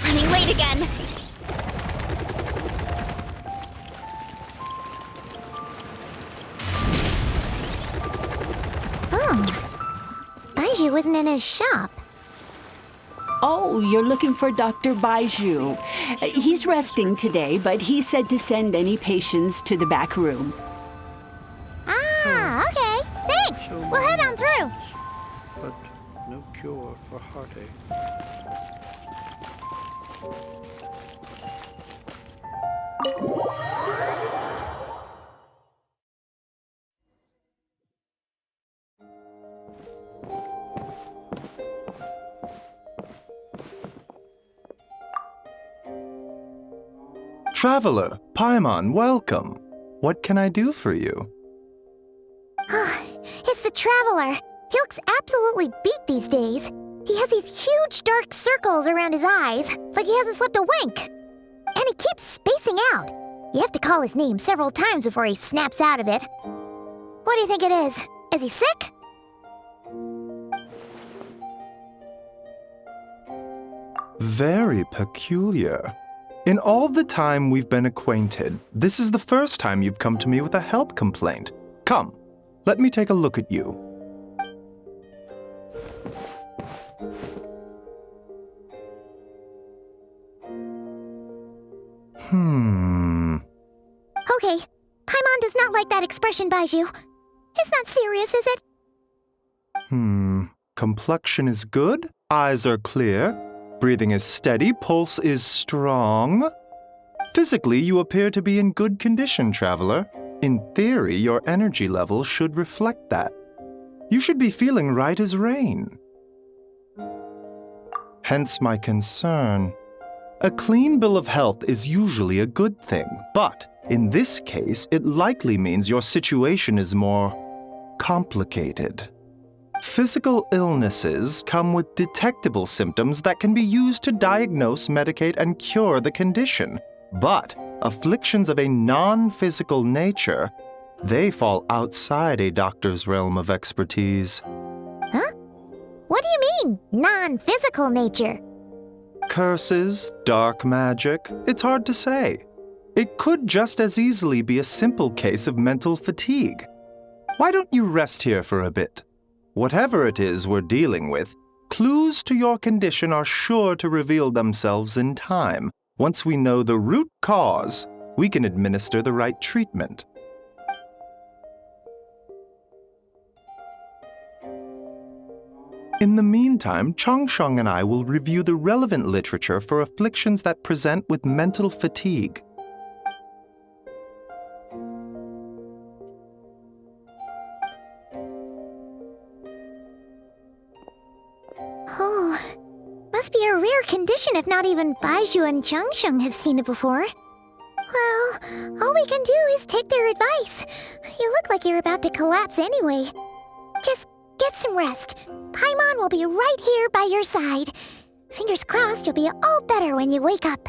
Running late again. Baiju isn't in his shop. Oh, you're looking for Dr. Baiju. He's resting today, but he said to send any patients to the back room. Ah, okay. Thanks. We'll head on through. But no cure for heartache. Traveler, Paimon, welcome. What can I do for you? It's the Traveler. He looks absolutely beat these days. He has these huge dark circles around his eyes, like he hasn't slept a wink. And he keeps spacing out. You have to call his name several times before he snaps out of it. What do you think it is? Is he sick? Very peculiar. In all the time we've been acquainted, this is the first time you've come to me with a health complaint. Come, let me take a look at you. Okay, Paimon does not like that expression, Baiju. It's not serious, is it? Complexion is good, eyes are clear, breathing is steady, pulse is strong. Physically, you appear to be in good condition, Traveler. In theory, your energy level should reflect that. You should be feeling right as rain. Hence my concern. A clean bill of health is usually a good thing, but in this case, it likely means your situation is more complicated. Physical illnesses come with detectable symptoms that can be used to diagnose, medicate, and cure the condition. But afflictions of a non-physical nature, they fall outside a doctor's realm of expertise. Huh? What do you mean, non-physical nature? Curses, dark magic, it's hard to say. It could just as easily be a simple case of mental fatigue. Why don't you rest here for a bit? Whatever it is we're dealing with, clues to your condition are sure to reveal themselves in time. Once we know the root cause, we can administer the right treatment. In the meantime, Changsheng and I will review the relevant literature for afflictions that present with mental fatigue. Oh, must be a rare condition if not even Baiju and Changsheng have seen it before. Well, all we can do is take their advice. You look like you're about to collapse anyway. Just get some rest. Paimon will be right here by your side. Fingers crossed you'll be all better when you wake up.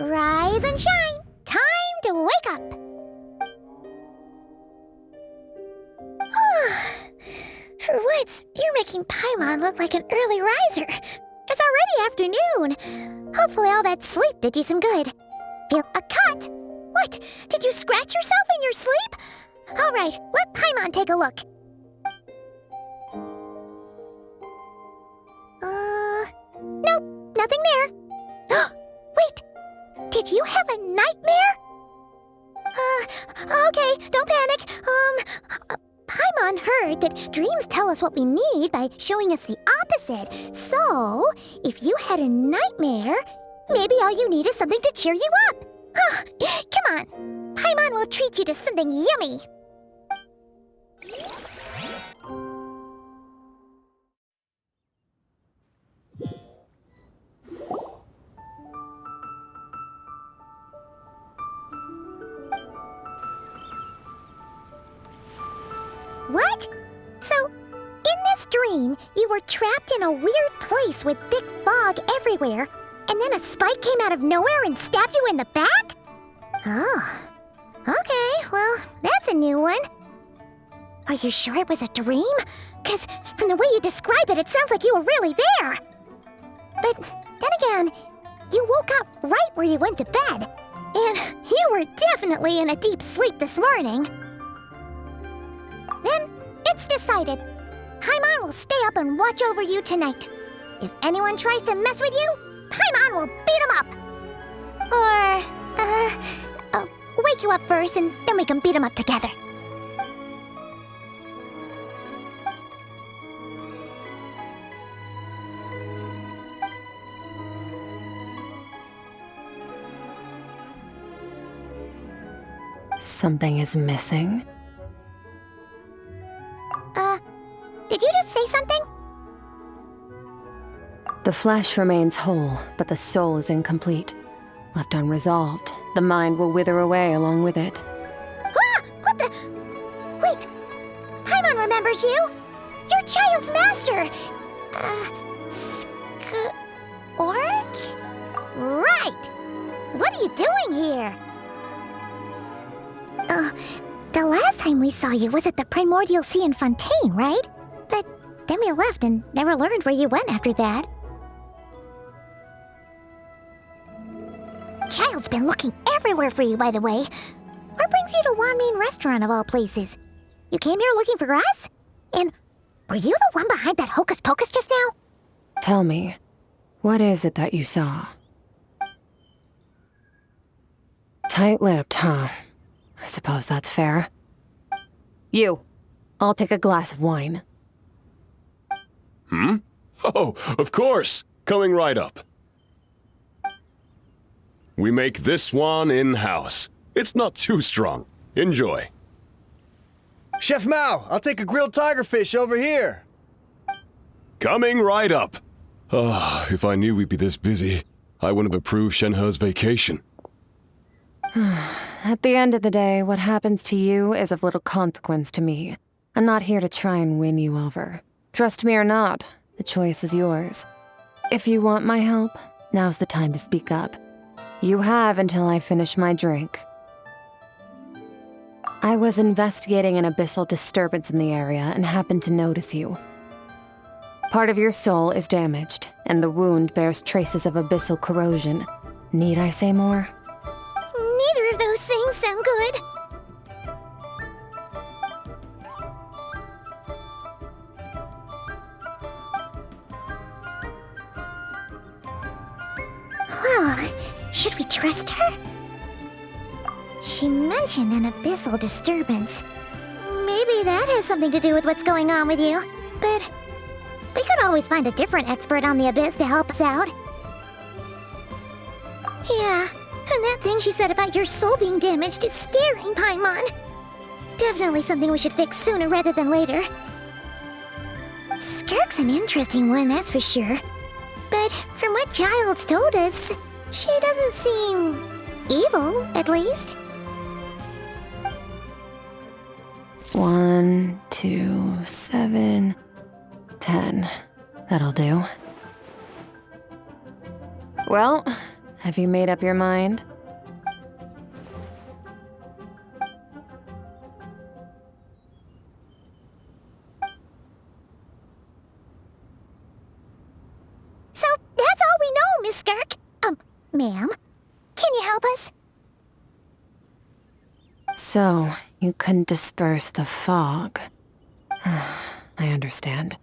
Rise and shine! Time to wake up! For once, you're making Paimon look like an early riser. It's already afternoon. Hopefully all that sleep did you some good. Feel a cut! What? Did you scratch yourself in your sleep? Alright, let Paimon take a look. Nope, nothing there. Wait, did you have a nightmare? Okay, don't panic. Paimon heard that dreams tell us what we need by showing us the opposite. So, if you had a nightmare, maybe all you need is something to cheer you up. Come on, Paimon will treat you to something yummy. What? So, in this dream, you were trapped in a weird place with thick fog everywhere, and then a spike came out of nowhere and stabbed you in the back? Oh. Okay, well, that's a new one. Are you sure it was a dream? 'Cause from the way you describe it, it sounds like you were really there. But then again, you woke up right where you went to bed. And you were definitely in a deep sleep this morning. Then, it's decided. Paimon will stay up and watch over you tonight. If anyone tries to mess with you, Paimon will beat him up. Or, I'll wake you up first and then we can beat him up together. Something is missing. Did you just say something? The flesh remains whole, but the soul is incomplete. Left unresolved, the mind will wither away along with it. Ah! What the? Wait! Paimon remembers you! Your child's master! Skirk? Right! What are you doing here? The last time we saw you was at the Primordial Sea in Fontaine, right? But then we left and never learned where you went after that. Child's been looking everywhere for you, by the way. What brings you to Wanmin Restaurant of all places? You came here looking for us? And were you the one behind that hocus pocus just now? Tell me, what is it that you saw? Tight-lipped, huh? I suppose that's fair. You, I'll take a glass of wine. Oh, of course! Coming right up. We make this one in-house. It's not too strong. Enjoy. Chef Mao, I'll take a grilled tigerfish over here. Coming right up. If I knew we'd be this busy, I wouldn't have approved Shenhe's vacation. At the end of the day, what happens to you is of little consequence to me. I'm not here to try and win you over. Trust me or not, the choice is yours. If you want my help, now's the time to speak up. You have until I finish my drink. I was investigating an abyssal disturbance in the area and happened to notice you. Part of your soul is damaged, and the wound bears traces of abyssal corrosion. Need I say more? Neither of those things sound good. Well, should we trust her? She mentioned an abyssal disturbance. Maybe that has something to do with what's going on with you. But we could always find a different expert on the abyss to help us out. Yeah, and that thing she said about your soul being damaged is scaring, Paimon. Definitely something we should fix sooner rather than later. Skirk's an interesting one, that's for sure. But from what Child's told us, she doesn't seem evil, at least. 1, 2, 7, 10. That'll do. Well, Have you made up your mind? So, that's all we know, Miss Skirk. Ma'am, can you help us? So, you couldn't disperse the fog. I understand.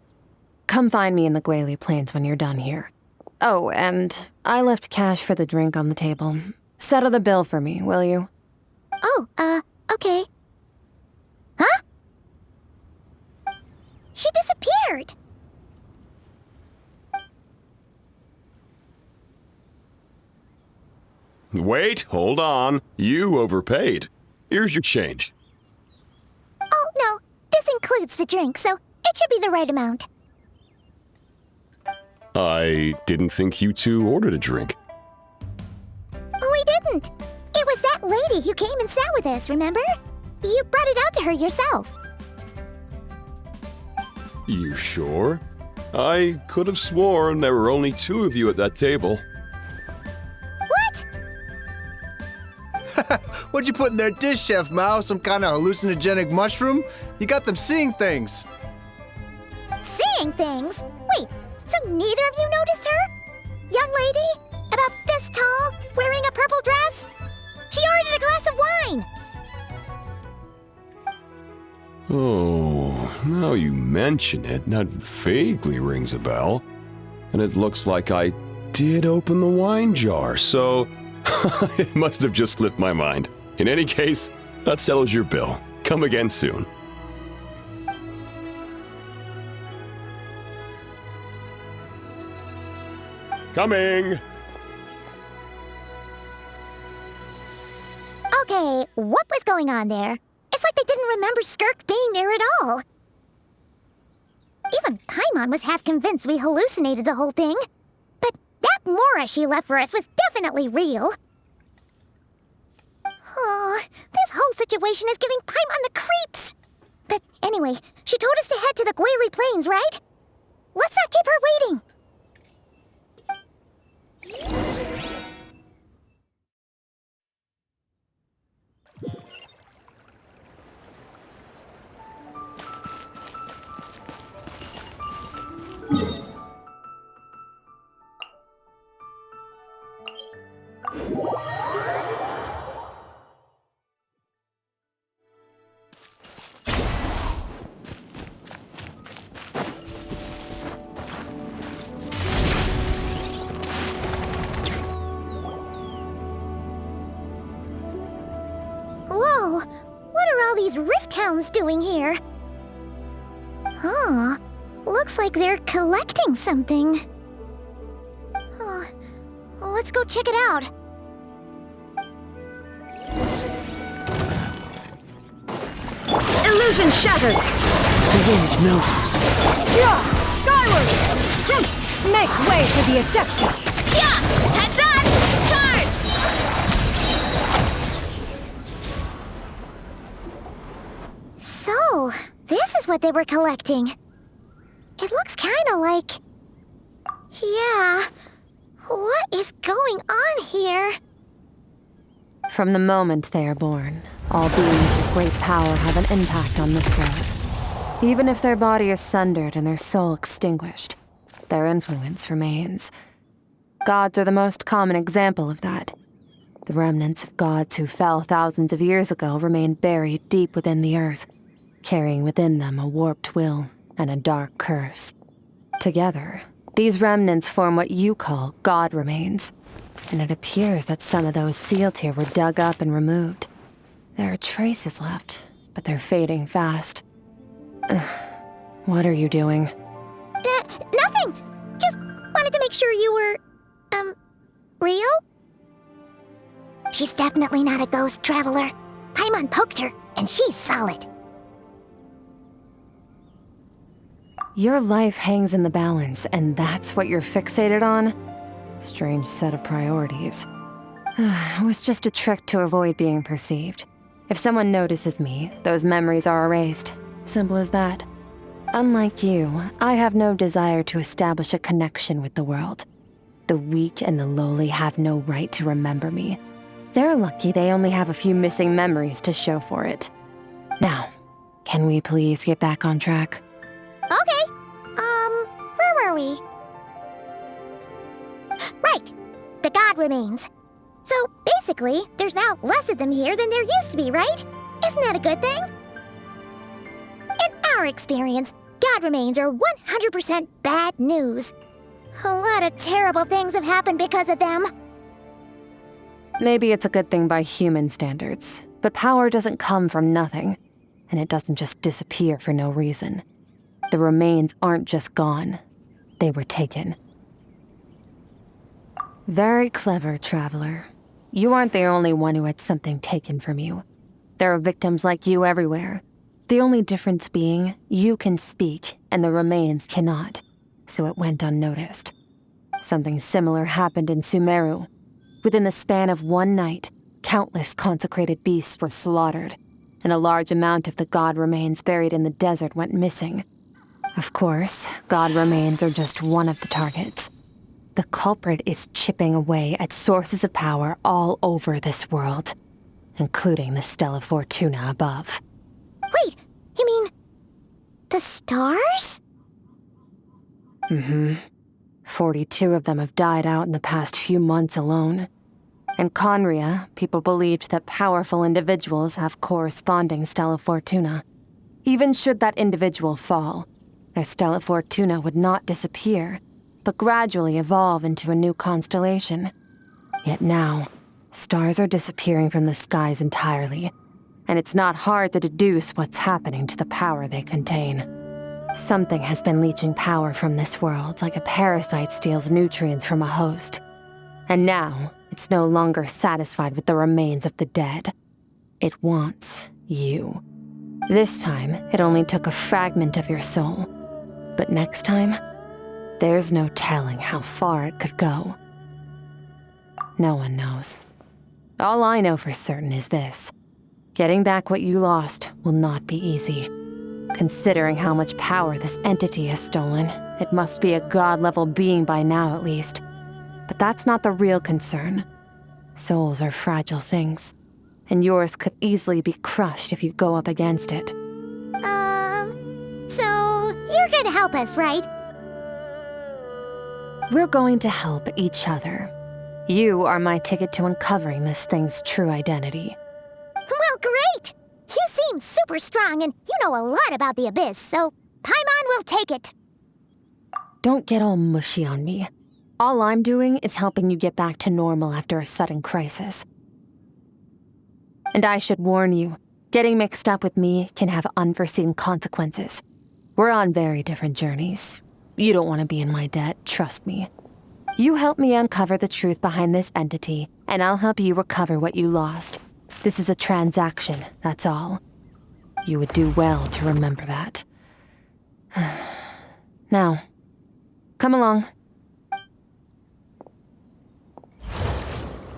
Come find me in the Gwali Plains when you're done here. Oh, and I left cash for the drink on the table. Settle the bill for me, will you? Oh, okay. Huh? She disappeared! Wait, hold on. You overpaid. Here's your change. Oh, no. This includes the drink, so it should be the right amount. I didn't think you two ordered a drink. We didn't. It was that lady who came and sat with us, remember? You brought it out to her yourself. You sure? I could have sworn there were only 2 of you at that table. What? What'd you put in their dish, Chef Mao? Some kind of hallucinogenic mushroom? You got them seeing things. Seeing things? Wait, so neither of you noticed her? Young lady? About this tall? Wearing a purple dress? She ordered a glass of wine! Oh, now you mention it, that vaguely rings a bell. And it looks like I did open the wine jar, so it must have just slipped my mind. In any case, that settles your bill. Come again soon. Coming! Okay, what was going on there? It's like they didn't remember Skirk being there at all. Even Paimon was half convinced we hallucinated the whole thing. But that Mora she left for us was definitely real. Oh, this whole situation is giving Paimon the creeps. But anyway, she told us to head to the Gwali Plains, right? Let's not keep her waiting. Whoa, what are all these rift hounds doing here? Huh, looks like they're collecting something. Oh, let's go check it out. Illusion shattered! The wind knows me. Yeah! Skyward! Make way for the Adepta! Yeah! Heads up! Charge! So, this is what they were collecting. It looks kinda like... Yeah, what is going on here? From the moment they are born, all beings with great power have an impact on this world. Even if their body is sundered and their soul extinguished, their influence remains. Gods are the most common example of that. The remnants of gods who fell thousands of years ago remain buried deep within the earth, carrying within them a warped will and a dark curse. Together, these remnants form what you call god remains, and it appears that some of those sealed here were dug up and removed. There are traces left, but they're fading fast. What are you doing? Nothing! Just wanted to make sure you were, real? She's definitely not a ghost traveler. Paimon poked her, and she's solid. Your life hangs in the balance, and that's what you're fixated on? Strange set of priorities. It was just a trick to avoid being perceived. If someone notices me, those memories are erased. Simple as that. Unlike you, I have no desire to establish a connection with the world. The weak and the lowly have no right to remember me. They're lucky they only have a few missing memories to show for it. Now, can we please get back on track? Okay. Where were we? Right. The god remains. So, basically, there's now less of them here than there used to be, right? Isn't that a good thing? In our experience, god remains are 100% bad news. A lot of terrible things have happened because of them. Maybe it's a good thing by human standards, but power doesn't come from nothing, and it doesn't just disappear for no reason. The remains aren't just gone. They were taken. Very clever, traveler. You aren't the only one who had something taken from you. There are victims like you everywhere. The only difference being, you can speak, and the remains cannot, so it went unnoticed. Something similar happened in Sumeru. Within the span of one night, countless consecrated beasts were slaughtered, and a large amount of the god remains buried in the desert went missing. Of course, god remains are just one of the targets. The culprit is chipping away at sources of power all over this world, including the Stella Fortuna above. Wait, you mean... the stars? Mm-hmm. 42 of them have died out in the past few months alone. In Conria, people believed that powerful individuals have corresponding Stella Fortuna. Even should that individual fall, their Stella Fortuna would not disappear, but gradually evolve into a new constellation. Yet now, stars are disappearing from the skies entirely, and it's not hard to deduce what's happening to the power they contain. Something has been leeching power from this world like a parasite steals nutrients from a host. And now, it's no longer satisfied with the remains of the dead. It wants you. This time, it only took a fragment of your soul. But next time, there's no telling how far it could go. No one knows. All I know for certain is this. Getting back what you lost will not be easy. Considering how much power this entity has stolen, it must be a god-level being by now at least. But that's not the real concern. Souls are fragile things, and yours could easily be crushed if you go up against it. So you're gonna help us, right? We're going to help each other. You are my ticket to uncovering this thing's true identity. Well, great! You seem super strong, and you know a lot about the Abyss, so Paimon will take it. Don't get all mushy on me. All I'm doing is helping you get back to normal after a sudden crisis. And I should warn you, getting mixed up with me can have unforeseen consequences. We're on very different journeys. You don't want to be in my debt, trust me. You help me uncover the truth behind this entity, and I'll help you recover what you lost. This is a transaction, that's all. You would do well to remember that. Now, come along.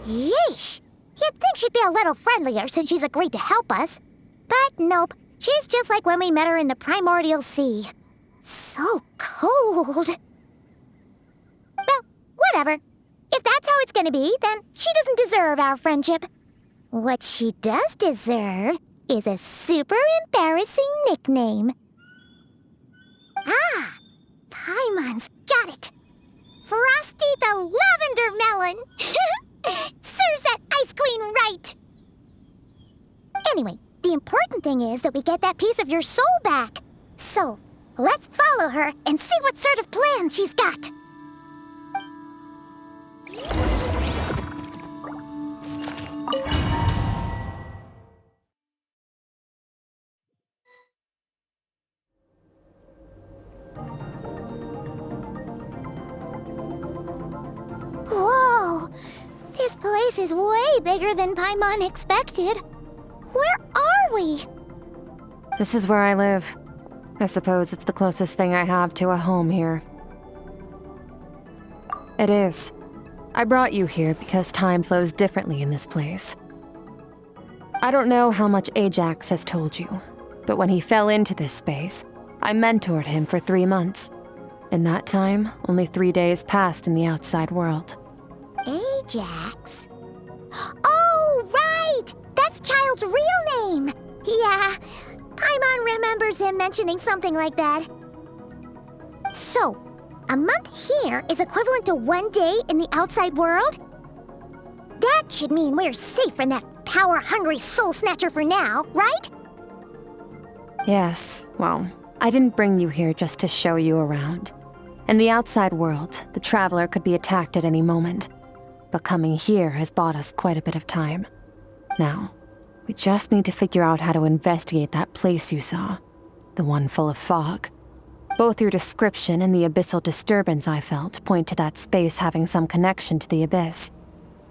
Yeesh! You'd think she'd be a little friendlier since she's agreed to help us. But nope, she's just like when we met her in the Primordial Sea. So cold. Well, whatever. If that's how it's gonna be, then she doesn't deserve our friendship. What she does deserve is a super embarrassing nickname. Ah! Paimon's got it. Frosty the Lavender Melon! Serves that Ice Queen right! Anyway, the important thing is that we get that piece of your soul back. So, let's follow her and see what sort of plan she's got. Whoa! This place is way bigger than Paimon expected. Where are we? This is where I live. I suppose it's the closest thing I have to a home here. It is. I brought you here because time flows differently in this place. I don't know how much Ajax has told you, but when he fell into this space, I mentored him for 3 months. In that time, only 3 days passed in the outside world. Ajax? Oh, right! That's Child's real name! Yeah, Paimon remembers him mentioning something like that. So, a month here is equivalent to 1 day in the outside world? That should mean we're safe from that power-hungry soul snatcher for now, right? Yes, well, I didn't bring you here just to show you around. In the outside world, the Traveler could be attacked at any moment. But coming here has bought us quite a bit of time. Now, we just need to figure out how to investigate that place you saw. The one full of fog. Both your description and the abyssal disturbance I felt point to that space having some connection to the abyss.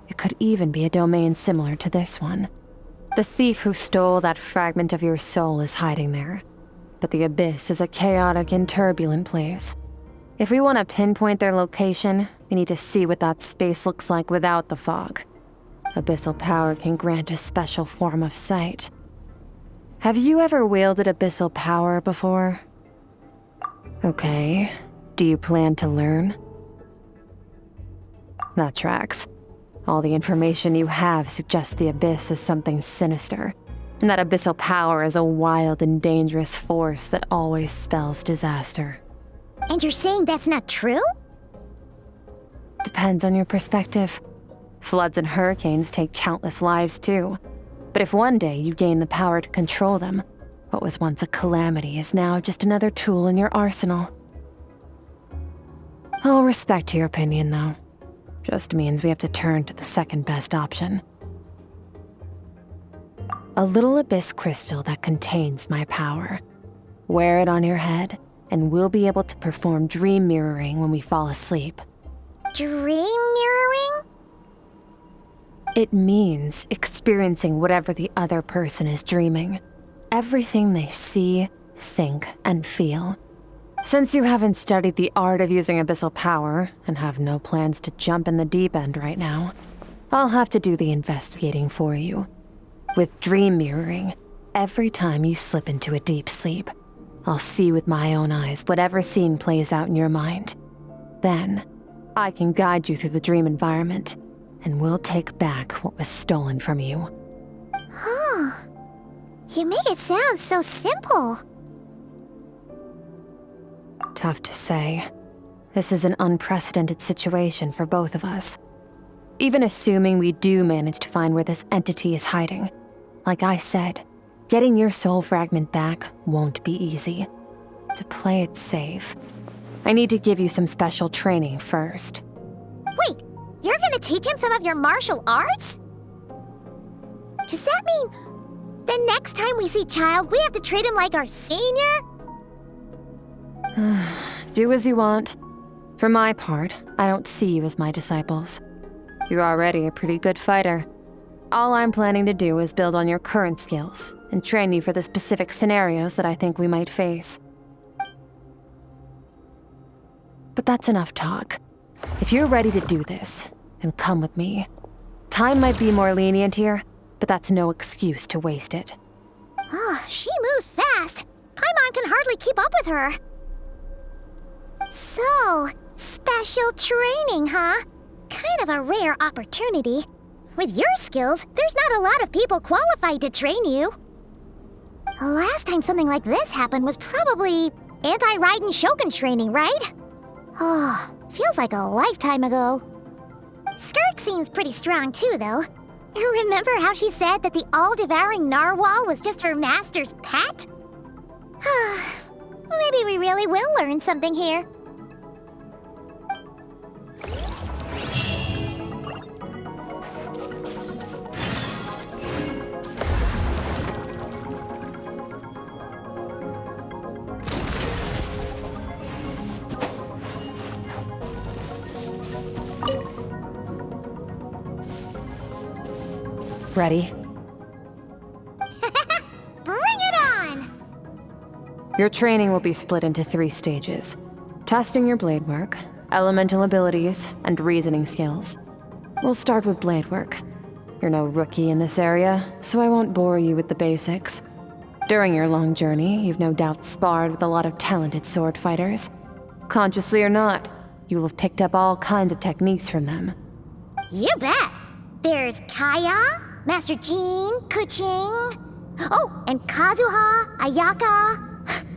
It could even be a domain similar to this one. The thief who stole that fragment of your soul is hiding there. But the abyss is a chaotic and turbulent place. If we want to pinpoint their location, we need to see what that space looks like without the fog. Abyssal power can grant a special form of sight. Have you ever wielded abyssal power before? Okay, do you plan to learn? That tracks. All the information you have suggests the abyss is something sinister, and that abyssal power is a wild and dangerous force that always spells disaster. And you're saying that's not true? Depends on your perspective. Floods and hurricanes take countless lives too. But if one day you gain the power to control them, what was once a calamity is now just another tool in your arsenal. I'll respect your opinion, though. Just means we have to turn to the second best option. A little abyss crystal that contains my power. Wear it on your head, and we'll be able to perform dream mirroring when we fall asleep. Dream mirroring? It means experiencing whatever the other person is dreaming. Everything they see, think, and feel. Since you haven't studied the art of using abyssal power, and have no plans to jump in the deep end right now, I'll have to do the investigating for you. With dream mirroring, every time you slip into a deep sleep, I'll see with my own eyes whatever scene plays out in your mind. Then, I can guide you through the dream environment, and we'll take back what was stolen from you. Huh. You make it sound so simple. Tough to say. This is an unprecedented situation for both of us. Even assuming we do manage to find where this entity is hiding, like I said, getting your soul fragment back won't be easy. To play it safe, I need to give you some special training first. Wait, you're gonna teach him some of your martial arts? Does that mean the next time we see Child, we have to treat him like our senior? Do as you want. For my part, I don't see you as my disciples. You're already a pretty good fighter. All I'm planning to do is build on your current skills and train you for the specific scenarios that I think we might face. But that's enough talk. If you're ready to do this, then come with me. Time might be more lenient here, but that's no excuse to waste it. Oh, she moves fast. Paimon can hardly keep up with her. So, special training, huh? Kind of a rare opportunity. With your skills, there's not a lot of people qualified to train you. The last time something like this happened was probably anti-Raiden Shogun training, right? Oh, feels like a lifetime ago. Skirk seems pretty strong too, though. Remember how she said that the all-devouring narwhal was just her master's pet? Maybe we really will learn something here. Ready? Bring it on! Your training will be split into 3 stages. Testing your blade work, elemental abilities, and reasoning skills. We'll start with blade work. You're no rookie in this area, so I won't bore you with the basics. During your long journey, you've no doubt sparred with a lot of talented sword fighters. Consciously or not, you'll have picked up all kinds of techniques from them. You bet. There's Kaya, Master Jean, Kuching. Oh, and Kazuha, Ayaka.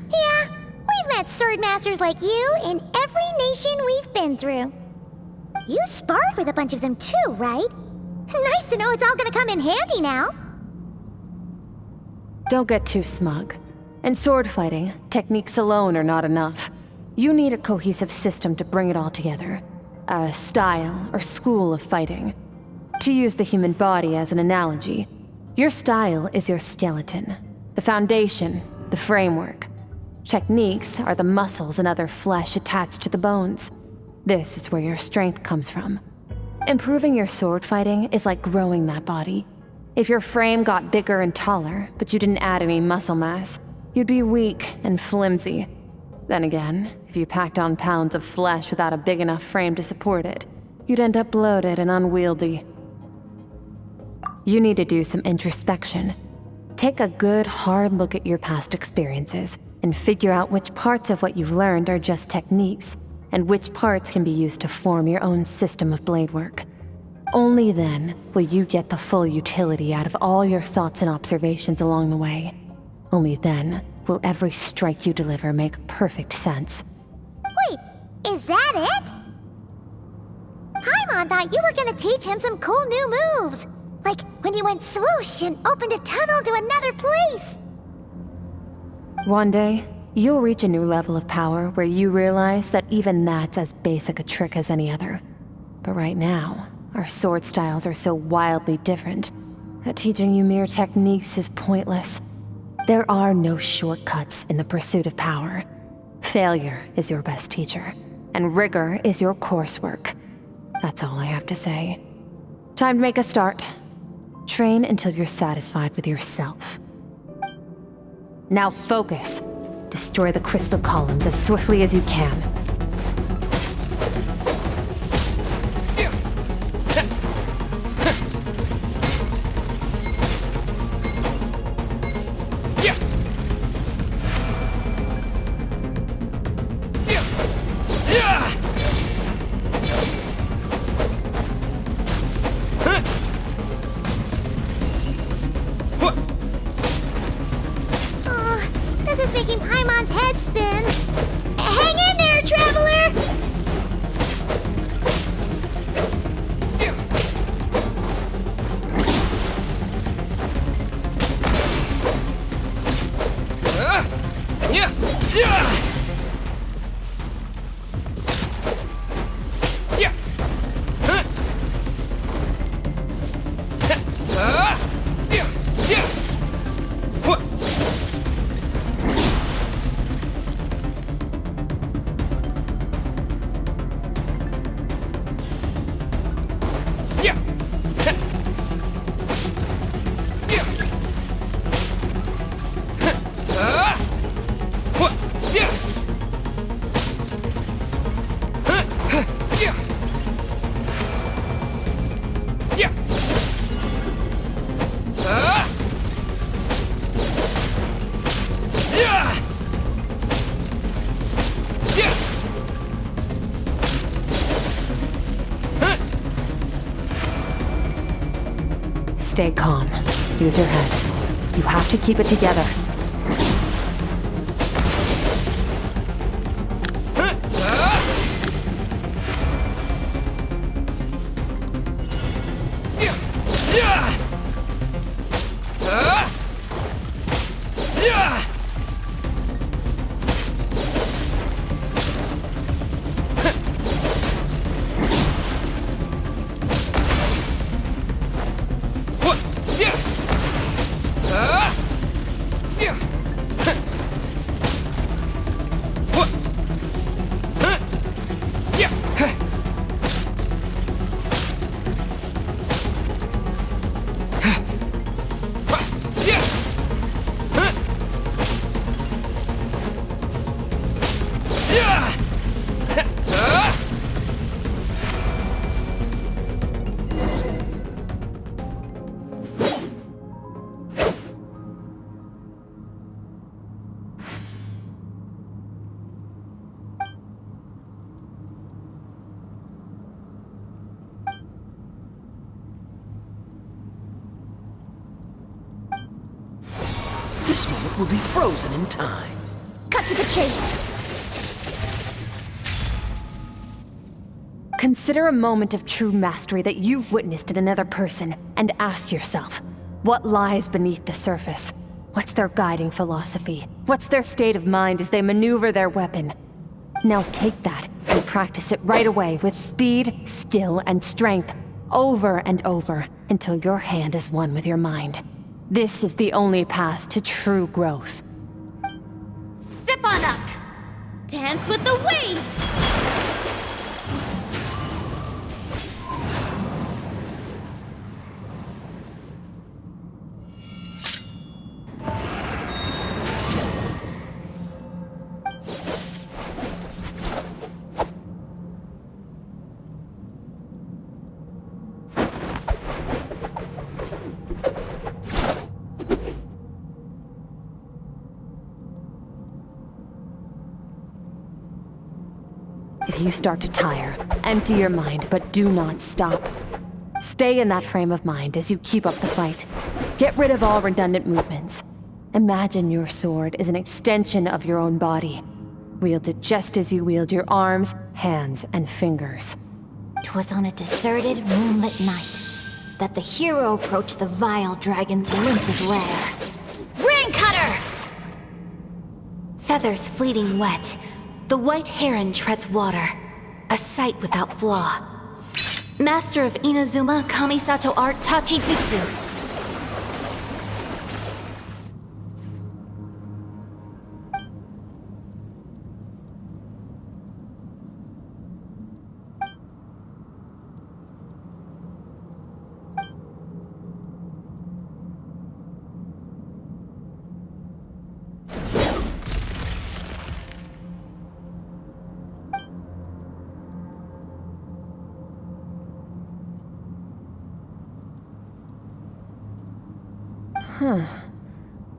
Yeah, we've met sword masters like you in every nation we've been through. You sparred with a bunch of them too, right? Nice to know it's all gonna come in handy now. Don't get too smug. In sword fighting, techniques alone are not enough. You need a cohesive system to bring it all together. A style or school of fighting. To use the human body as an analogy, your style is your skeleton, the foundation, the framework. Techniques are the muscles and other flesh attached to the bones. This is where your strength comes from. Improving your sword fighting is like growing that body. If your frame got bigger and taller, but you didn't add any muscle mass, you'd be weak and flimsy. Then again, if you packed on pounds of flesh without a big enough frame to support it, you'd end up bloated and unwieldy. You need to do some introspection. Take a good, hard look at your past experiences and figure out which parts of what you've learned are just techniques, and which parts can be used to form your own system of blade work. Only then will you get the full utility out of all your thoughts and observations along the way. Only then will every strike you deliver make perfect sense. Wait, is that it? Paimon thought you were gonna teach him some cool new moves. Like when you went swoosh and opened a tunnel to another place. One day, you'll reach a new level of power where you realize that even that's as basic a trick as any other. But right now, our sword styles are so wildly different that teaching you mere techniques is pointless. There are no shortcuts in the pursuit of power. Failure is your best teacher, and rigor is your coursework. That's all I have to say. Time to make a start. Train until you're satisfied with yourself. Now focus. Destroy the crystal columns as swiftly as you can. This is making Paimon's head spin. Hang in there, traveler! Stay calm. Use your head. You have to keep it together. both will be frozen in time. Cut to the chase. Consider a moment of true mastery that you've witnessed in another person, and ask yourself, what lies beneath the surface? What's their guiding philosophy? What's their state of mind as they maneuver their weapon? Now take that and practice it right away with speed, skill, and strength, over and over, until your hand is one with your mind. This is the only path to true growth. Step on up! Dance with the waves! If you start to tire, empty your mind, but do not stop. Stay in that frame of mind as you keep up the fight. Get rid of all redundant movements. Imagine your sword is an extension of your own body. Wield it just as you wield your arms, hands, and fingers. 'Twas on a deserted, moonlit night that the hero approached the vile dragon's limpid lair. Rain Cutter! Feathers fleeting wet, the white heron treads water, a sight without flaw. Master of Inazuma Kamisato art Tachijutsu.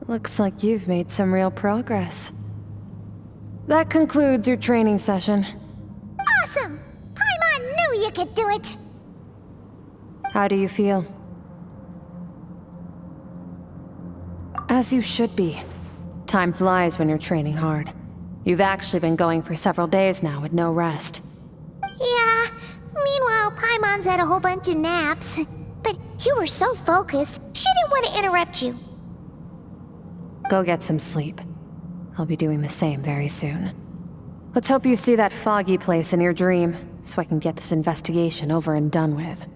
Looks like you've made some real progress. That concludes your training session. Awesome! Paimon knew you could do it! How do you feel? As you should be. Time flies when you're training hard. You've actually been going for several days now with no rest. Yeah, meanwhile Paimon's had a whole bunch of naps. But you were so focused, she didn't want to interrupt you. Go get some sleep. I'll be doing the same very soon. Let's hope you see that foggy place in your dream, so I can get this investigation over and done with.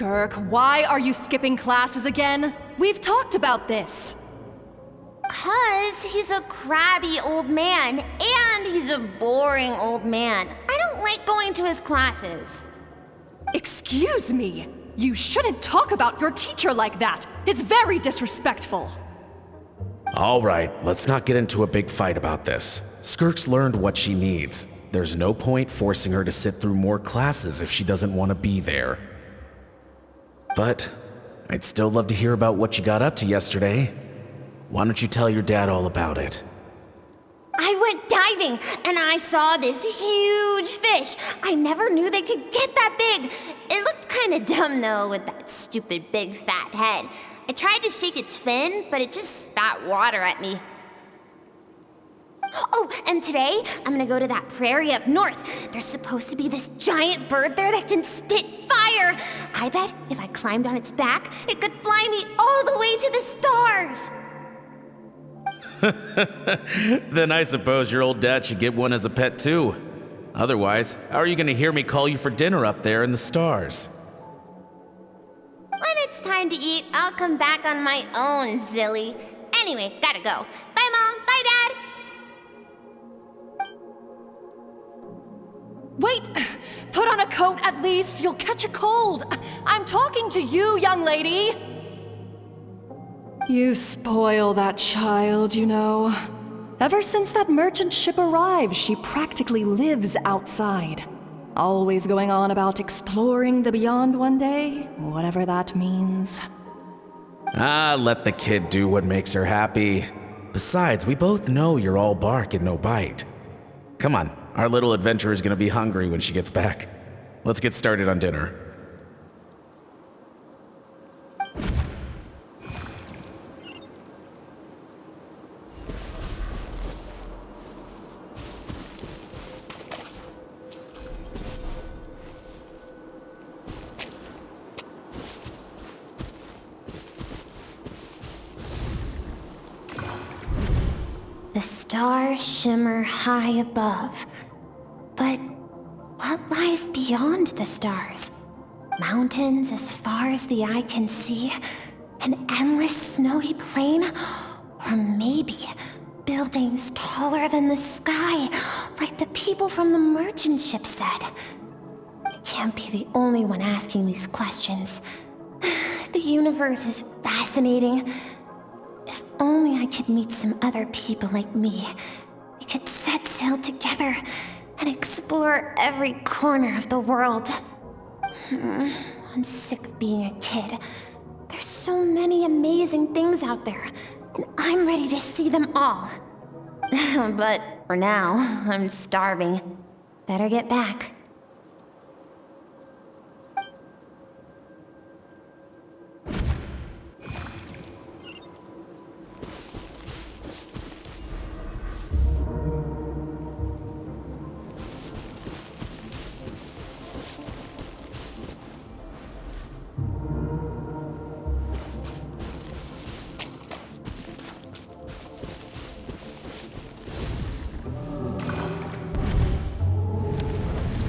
Skirk, why are you skipping classes again? We've talked about this. 'Cause he's a crabby old man, and he's a boring old man. I don't like going to his classes. Excuse me. You shouldn't talk about your teacher like that. It's very disrespectful. All right, let's not get into a big fight about this. Skirk's learned what she needs. There's no point forcing her to sit through more classes if she doesn't want to be there. But I'd still love to hear about what you got up to yesterday. Why don't you tell your dad all about it? I went diving, and I saw this huge fish. I never knew they could get that big. It looked kinda dumb, though, with that stupid big fat head. I tried to shake its fin, but it just spat water at me. Oh, and today, I'm gonna go to that prairie up north. There's supposed to be this giant bird there that can spit fire. I bet if I climbed on its back, it could fly me all the way to the stars. Then I suppose your old dad should get one as a pet too. Otherwise, how are you gonna hear me call you for dinner up there in the stars? When it's time to eat, I'll come back on my own, Zilly. Anyway, gotta go. Bye, Mom. Bye, Dad. Wait! Put on a coat at least. You'll catch a cold. I'm talking to you, young lady. You spoil that child, you know. Ever since that merchant ship arrived, she practically lives outside. Always going on about exploring the beyond one day, whatever that means. Ah, let the kid do what makes her happy. Besides, we both know you're all bark and no bite. Come on, our little adventurer's gonna be hungry when she gets back. Let's get started on dinner. The stars shimmer high above. But what lies beyond the stars? Mountains as far as the eye can see? An endless snowy plain? Or maybe buildings taller than the sky, like the people from the merchant ship said? I can't be the only one asking these questions. The universe is fascinating. If only I could meet some other people like me. We could set sail together and explore every corner of the world. I'm sick of being a kid. There's so many amazing things out there, and I'm ready to see them all. But for now, I'm starving. Better get back.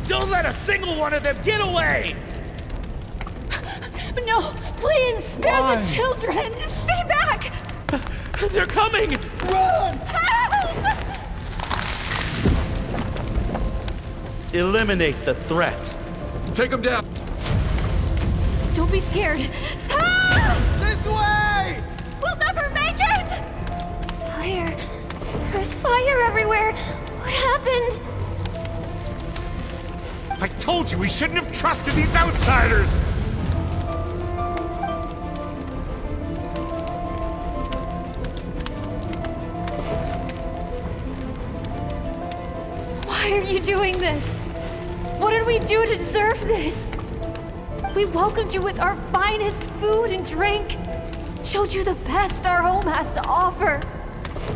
Don't let a single one of them get away! No, please, spare the children! Stay back! They're coming! Run! Help! Eliminate the threat. Take them down! Don't be scared. This way! We'll never make it! Fire. There's fire everywhere. What happened? I told you we shouldn't have trusted these outsiders! Why are you doing this? What did we do to deserve this? We welcomed you with our finest food and drink, showed you the best our home has to offer,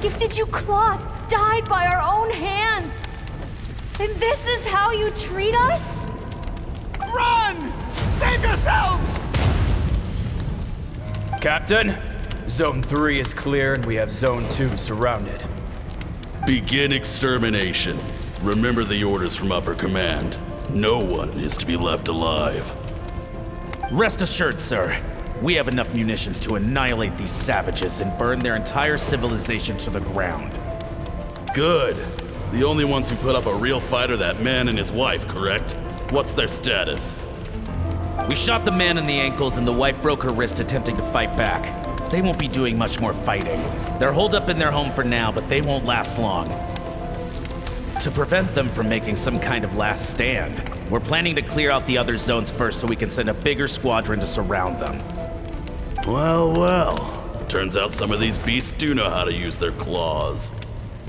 gifted you cloth dyed by our own hands. And this is how you treat us? Run! Save yourselves! Captain, Zone 3 is clear and we have Zone 2 surrounded. Begin extermination. Remember the orders from upper command. No one is to be left alive. Rest assured, sir. We have enough munitions to annihilate these savages and burn their entire civilization to the ground. Good. The only ones who put up a real fight are that man and his wife, correct? What's their status? We shot the man in the ankles and the wife broke her wrist attempting to fight back. They won't be doing much more fighting. They're holed up in their home for now, but they won't last long. To prevent them from making some kind of last stand, we're planning to clear out the other zones first so we can send a bigger squadron to surround them. Well, well. Turns out some of these beasts do know how to use their claws.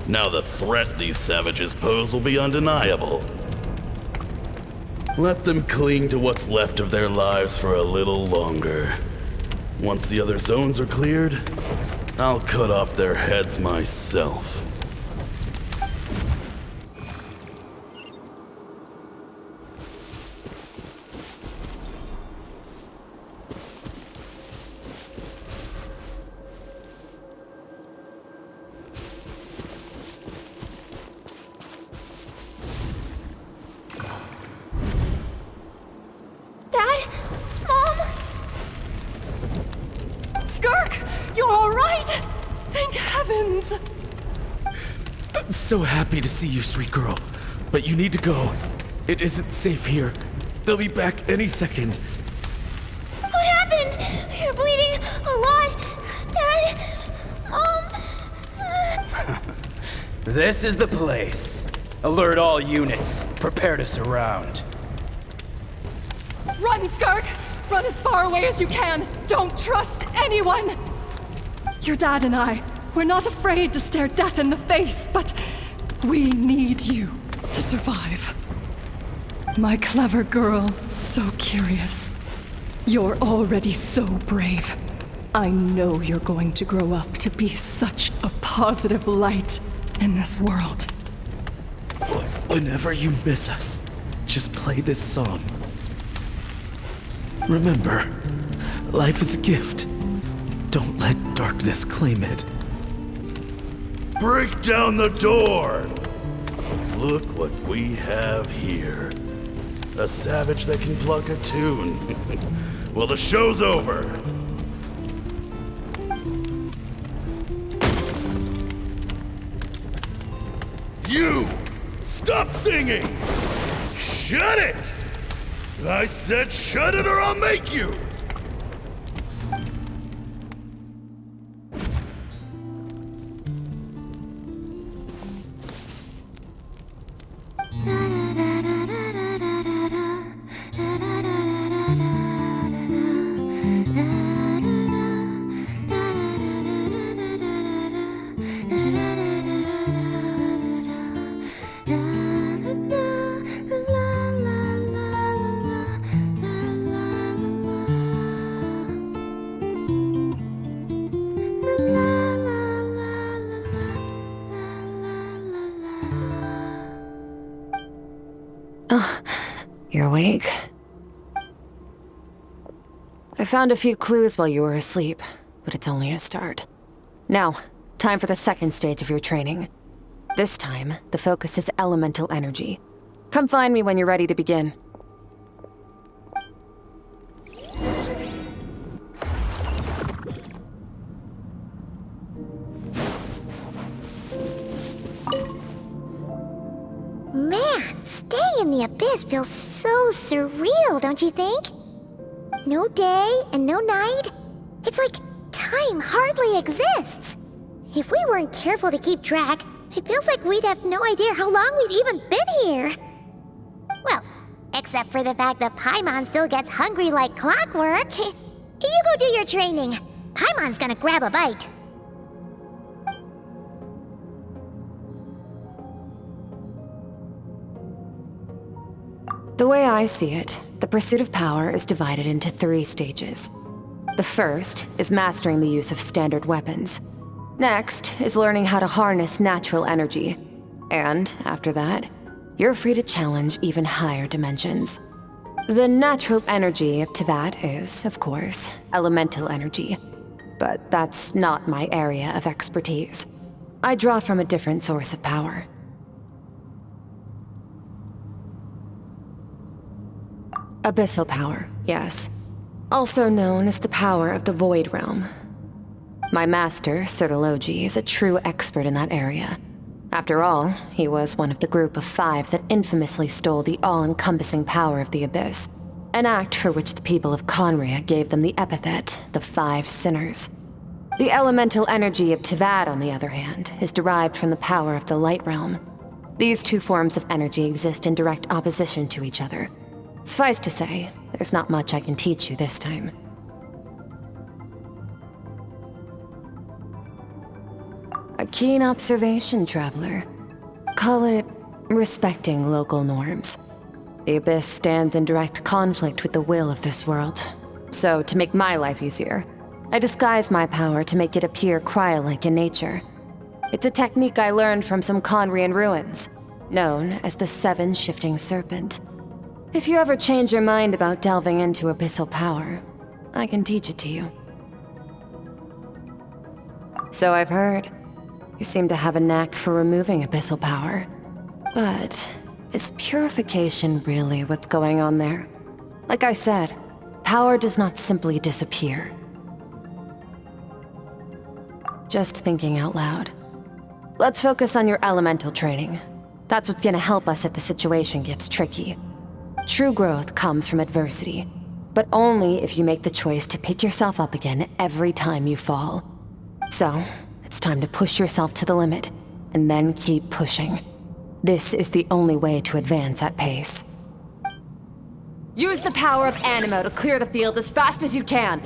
Now the threat these savages pose will be undeniable. Let them cling to what's left of their lives for a little longer. Once the other zones are cleared, I'll cut off their heads myself. Dad? Mom? Skirk! You're alright! Thank heavens! I'm so happy to see you, sweet girl. But you need to go. It isn't safe here. They'll be back any second. What happened? You're bleeding a lot. Dad? This is the place. Alert all units. Prepare to surround. Run, Skirk! Run as far away as you can! Don't trust anyone! Your dad and I, we're not afraid to stare death in the face, but we need you to survive. My clever girl, so curious. You're already so brave. I know you're going to grow up to be such a positive light in this world. Whenever you miss us, just play this song. Remember, life is a gift. Don't let darkness claim it. Break down the door! Look what we have here. A savage that can pluck a tune. Well, the show's over. You! Stop singing! Shut it! I said shut it or I'll make you! You're awake? I found a few clues while you were asleep, but it's only a start. Now, time for the second stage of your training. This time, the focus is elemental energy. Come find me when you're ready to begin. Man, staying in the abyss feels so surreal, don't you think? No day and no night. It's like time hardly exists. If we weren't careful to keep track, it feels like we'd have no idea how long we've even been here. Well, except for the fact that Paimon still gets hungry like clockwork. You go do your training. Paimon's gonna grab a bite. The way I see it, the pursuit of power is divided into 3 stages. The first is mastering the use of standard weapons. Next is learning how to harness natural energy. And after that, you're free to challenge even higher dimensions. The natural energy of Teyvat is, of course, elemental energy. But that's not my area of expertise. I draw from a different source of power. Abyssal power, yes. also known as the power of the Void Realm. My master, Sertology, is a true expert in that area. After all, he was one of the group of 5 that infamously stole the all-encompassing power of the Abyss, an act for which the people of Conria gave them the epithet, the 5 Sinners. The elemental energy of Tivad, on the other hand, is derived from the power of the Light Realm. These 2 forms of energy exist in direct opposition to each other. Suffice to say, there's not much I can teach you this time. A keen observation, traveler. Call it respecting local norms. The Abyss stands in direct conflict with the will of this world. So, to make my life easier, I disguise my power to make it appear cryo-like in nature. It's a technique I learned from some Conrian ruins, known as the 7 Shifting Serpent. If you ever change your mind about delving into abyssal power, I can teach it to you. So I've heard. You seem to have a knack for removing abyssal power. But is purification really what's going on there? Like I said, power does not simply disappear. Just thinking out loud. Let's focus on your elemental training. That's what's gonna help us if the situation gets tricky. True growth comes from adversity, but only if you make the choice to pick yourself up again every time you fall. So, it's time to push yourself to the limit, and then keep pushing. This is the only way to advance at pace. Use the power of Animo to clear the field as fast as you can.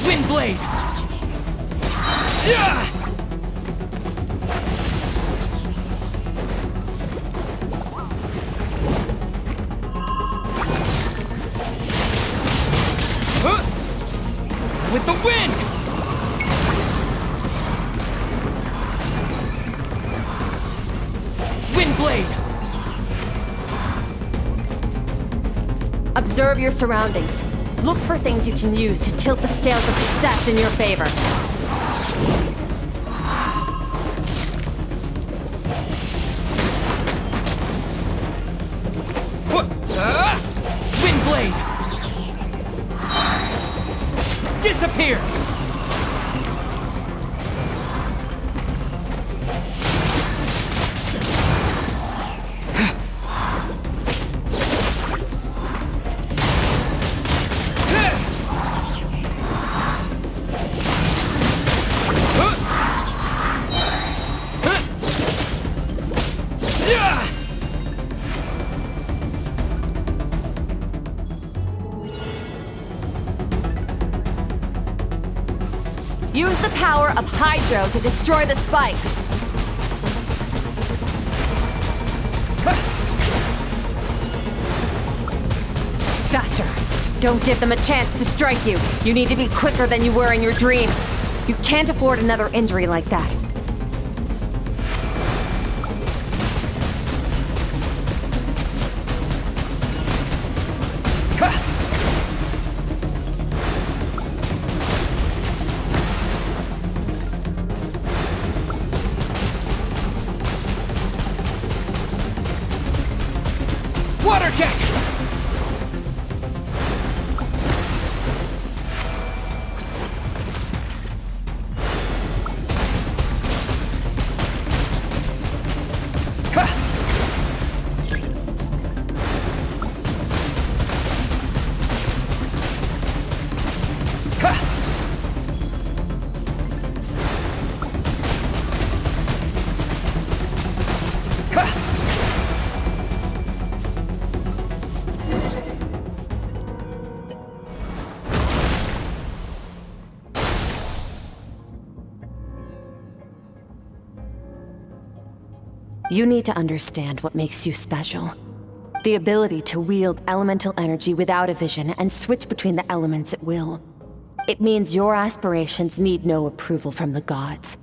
Windblade! Yeah! With the wind! Windblade! Observe your surroundings. Look for things you can use to tilt the scales of success in your favor. Windblade! Disappear! Use the power of Hydro to destroy the spikes. Faster. Don't give them a chance to strike you. You need to be quicker than you were in your dream. You can't afford another injury like that. Water jet! You need to understand what makes you special. The ability to wield elemental energy without a vision and switch between the elements at will. It means your aspirations need no approval from the gods.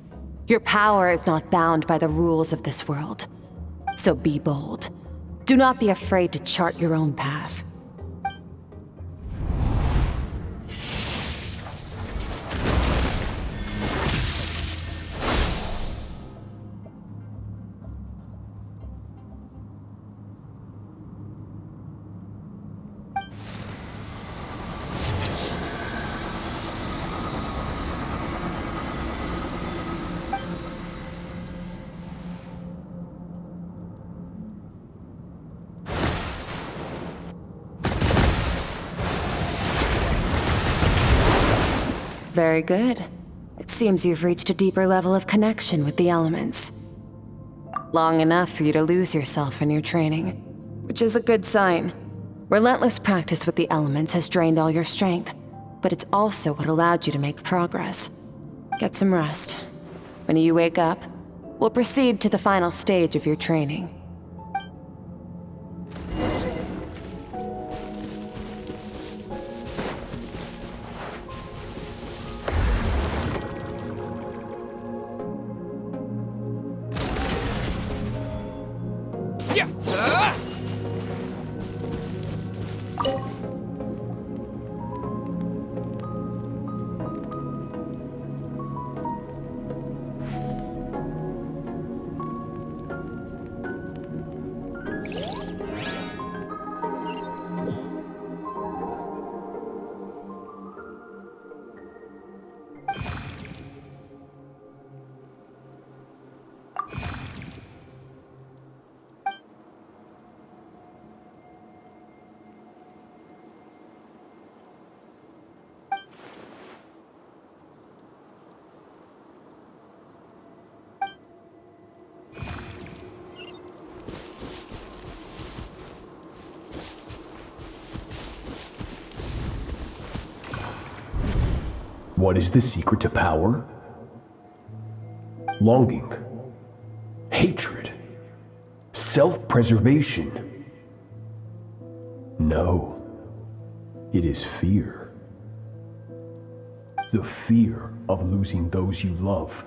Your power is not bound by the rules of this world. So be bold. Do not be afraid to chart your own path. very good. It seems you've reached a deeper level of connection with the elements. Long enough for you to lose yourself in your training, which is a good sign. Relentless practice with the elements has drained all your strength, but it's also what allowed you to make progress. Get some rest. When you wake up, we'll proceed to the final stage of your training. What is the secret to power? Longing, hatred, self-preservation. No, it is fear. The fear of losing those you love.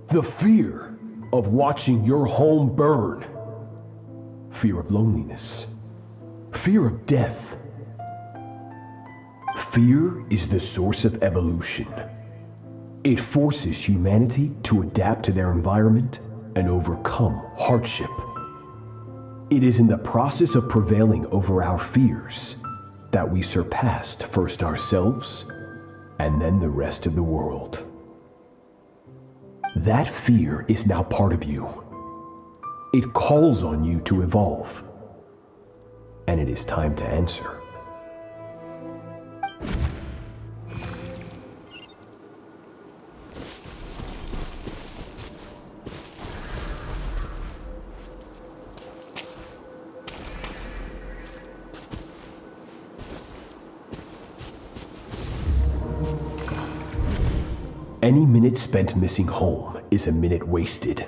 The fear of watching your home burn. Fear of loneliness. Fear of death. Fear is the source of evolution. It forces humanity to adapt to their environment and overcome hardship. It is in the process of prevailing over our fears that we surpassed first ourselves and then the rest of the world. That fear is now part of you. It calls on you to evolve. And it is time to answer. Any minute spent missing home is a minute wasted.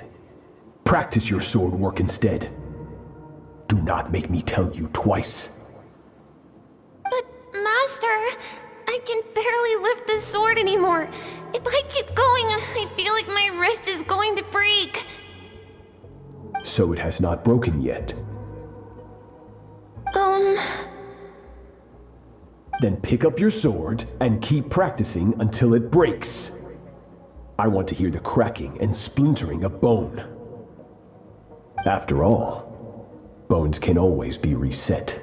Practice your sword work instead. Do not make me tell you twice. But, Master, I can barely lift the sword anymore. If I keep going, I feel like my wrist is going to break. So it has not broken yet. Then pick up your sword and keep practicing until it breaks. I want to hear the cracking and splintering of bone. After all, bones can always be reset.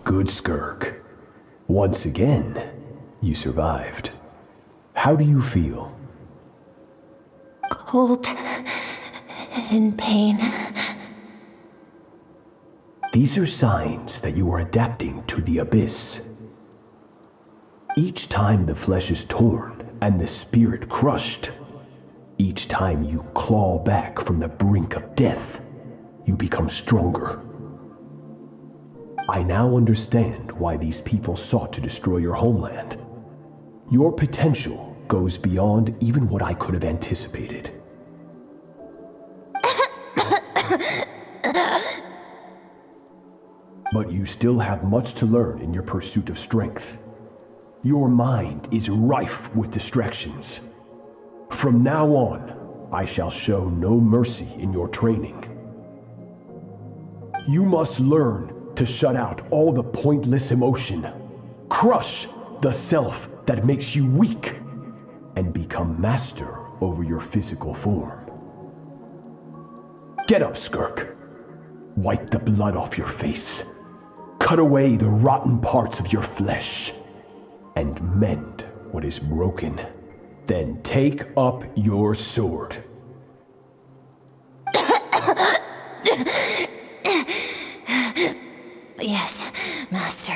Good, Skirk. Once again, you survived. How do you feel? Cold and pain. These are signs that you are adapting to the abyss. Each time the flesh is torn and the spirit crushed, each time you claw back from the brink of death, you become stronger. I now understand why these people sought to destroy your homeland. Your potential goes beyond even what I could have anticipated. But you still have much to learn in your pursuit of strength. Your mind is rife with distractions. From now on, I shall show no mercy in your training. You must learn to shut out all the pointless emotion, crush the self that makes you weak, and become master over your physical form. Get up, Skirk. Wipe the blood off your face. Cut away the rotten parts of your flesh. And mend what is broken. Then take up your sword. Yes, Master.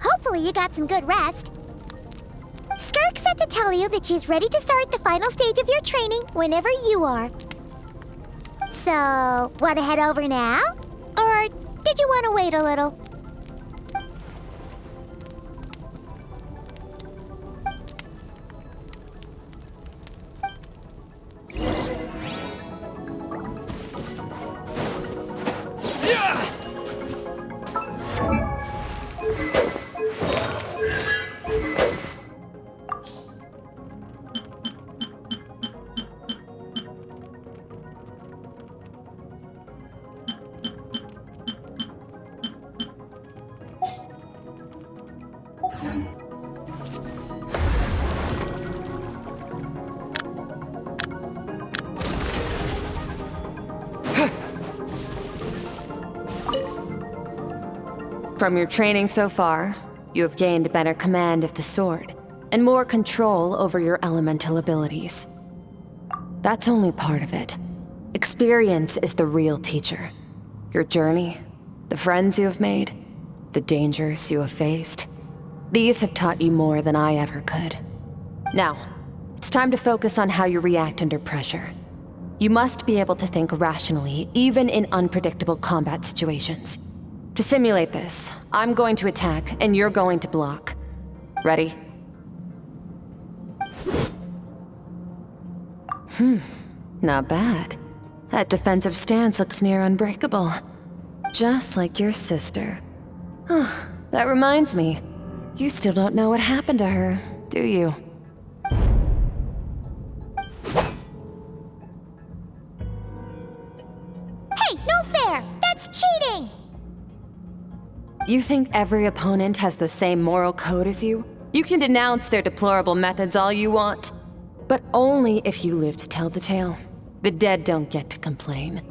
Hopefully you got some good rest. Skirk said to tell you that she's ready to start the final stage of your training whenever you are. So, want to head over now? Or did you want to wait a little? From your training so far, you have gained better command of the sword, and more control over your elemental abilities. That's only part of it. Experience is the real teacher. Your journey, the friends you have made, the dangers you have faced. These have taught you more than I ever could. Now, it's time to focus on how you react under pressure. You must be able to think rationally, even in unpredictable combat situations. To simulate this, I'm going to attack, and you're going to block. Ready? Not bad. That defensive stance looks near unbreakable. Just like your sister. That reminds me. You still don't know what happened to her, do you? Hey, no fair! That's cheating! You think every opponent has the same moral code as you? You can denounce their deplorable methods all you want. But only if you live to tell the tale. The dead don't get to complain.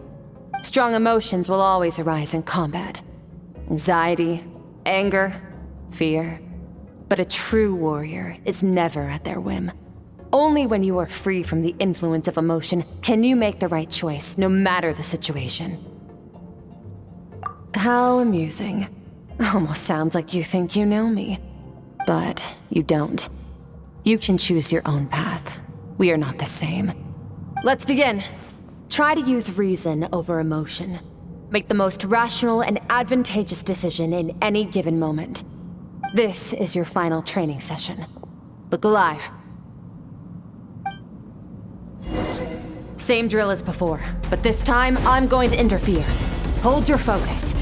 Strong emotions will always arise in combat. Anxiety, anger, fear. But a true warrior is never at their whim. Only when you are free from the influence of emotion can you make the right choice, no matter the situation. How amusing. Almost sounds like you think you know me. But you don't. You can choose your own path. We are not the same. Let's begin. Try to use reason over emotion. Make the most rational and advantageous decision in any given moment. This is your final training session. Look alive. Same drill as before, but this time I'm going to interfere. Hold your focus.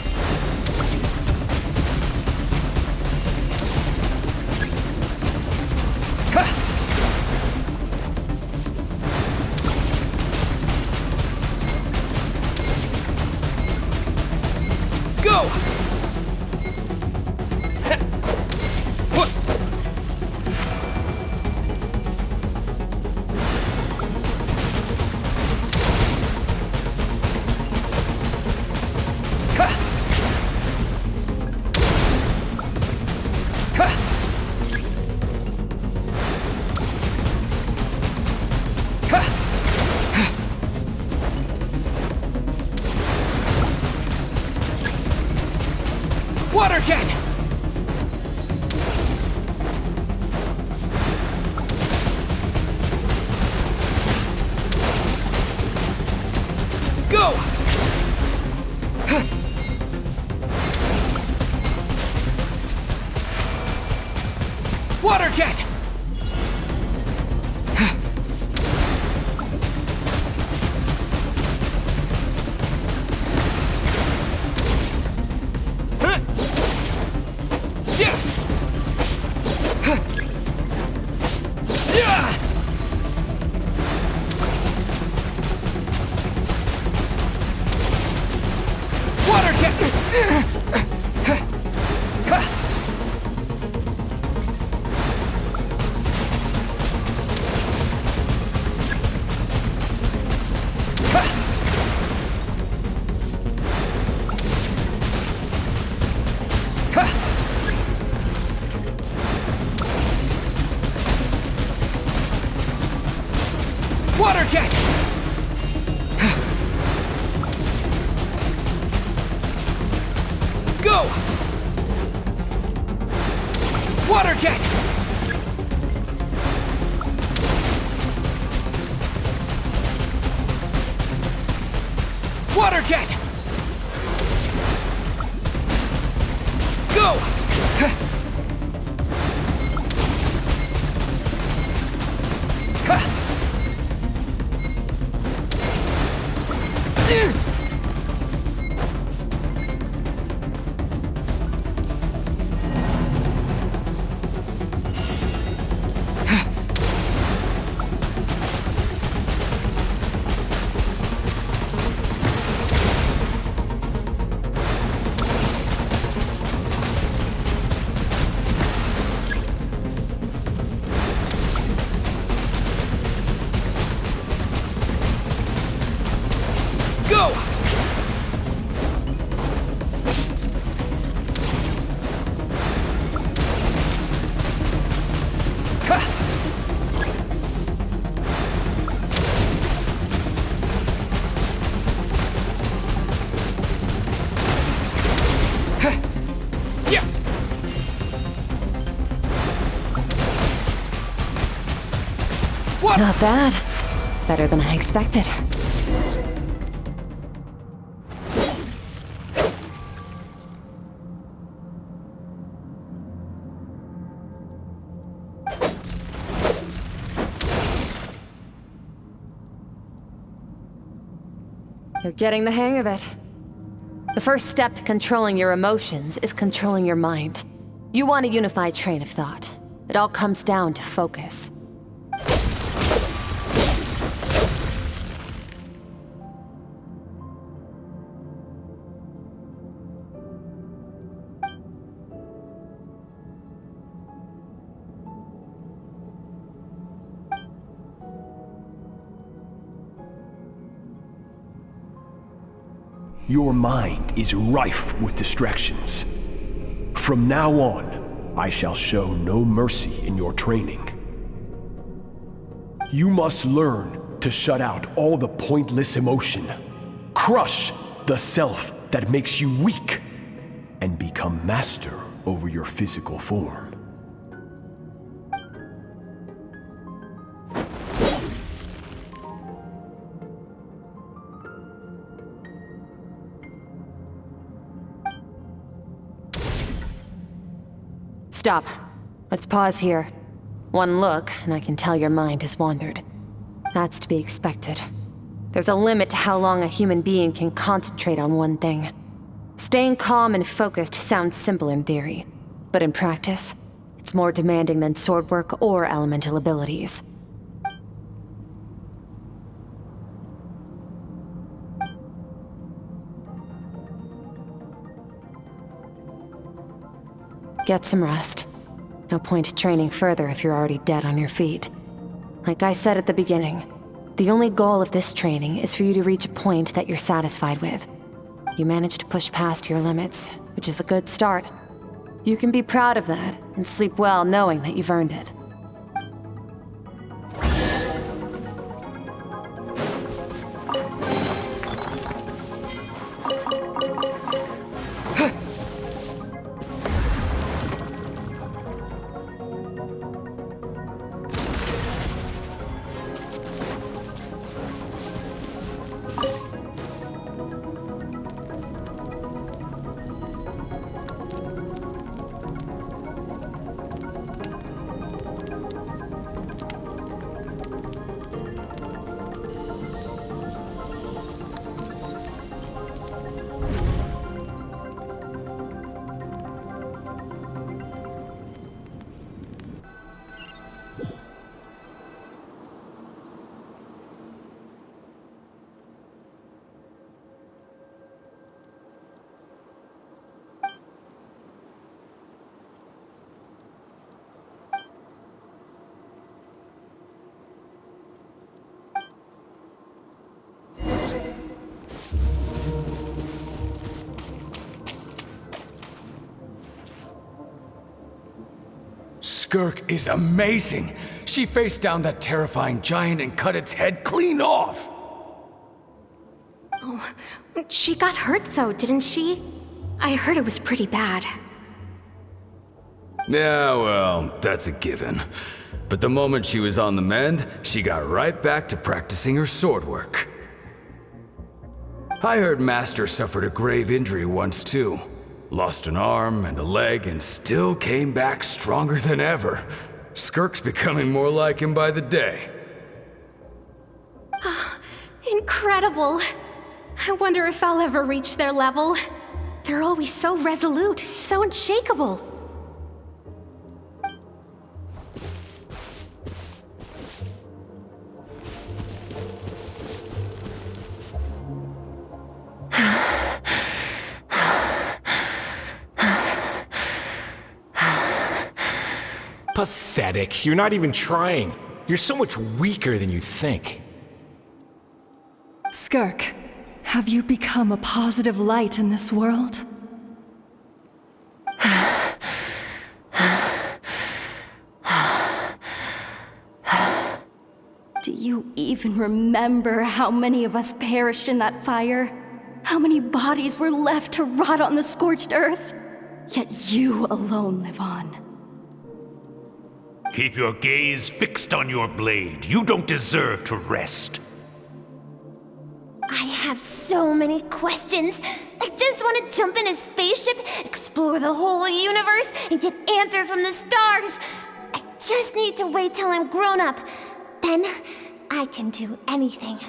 Go! Water jet! Go! Water jet! Water jet! Go! Water jet! Water jet! Go! Go! Not bad. Better than I expected. You're getting the hang of it. The first step to controlling your emotions is controlling your mind. You want a unified train of thought. It all comes down to focus. Your mind is rife with distractions. From now on, I shall show no mercy in your training. You must learn to shut out all the pointless emotion, crush the self that makes you weak, and become master over your physical form. Stop. Let's pause here. One look, and I can tell your mind has wandered. That's to be expected. There's a limit to how long a human being can concentrate on one thing. Staying calm and focused sounds simple in theory, but in practice, it's more demanding than sword work or elemental abilities. Get some rest. No point training further if you're already dead on your feet. Like I said at the beginning, the only goal of this training is for you to reach a point that you're satisfied with. You managed to push past your limits, which is a good start. You can be proud of that, and sleep well knowing that you've earned it. Skirk is amazing. She faced down that terrifying giant and cut its head clean off. Oh, she got hurt though, didn't she? I heard it was pretty bad. Yeah, well, that's a given. But the moment she was on the mend, she got right back to practicing her sword work. I heard Master suffered a grave injury once too. Lost an arm and a leg and still came back stronger than ever. Skirk's becoming more like him by the day. Incredible! I wonder if I'll ever reach their level. They're always so resolute, so unshakable. Pathetic. You're not even trying. You're so much weaker than you think. Skirk, have you become a positive light in this world? Do you even remember how many of us perished in that fire? How many bodies were left to rot on the scorched earth? Yet you alone live on. Keep your gaze fixed on your blade. You don't deserve to rest. I have so many questions. I just want to jump in a spaceship, explore the whole universe, and get answers from the stars. I just need to wait till I'm grown up. Then I can do anything.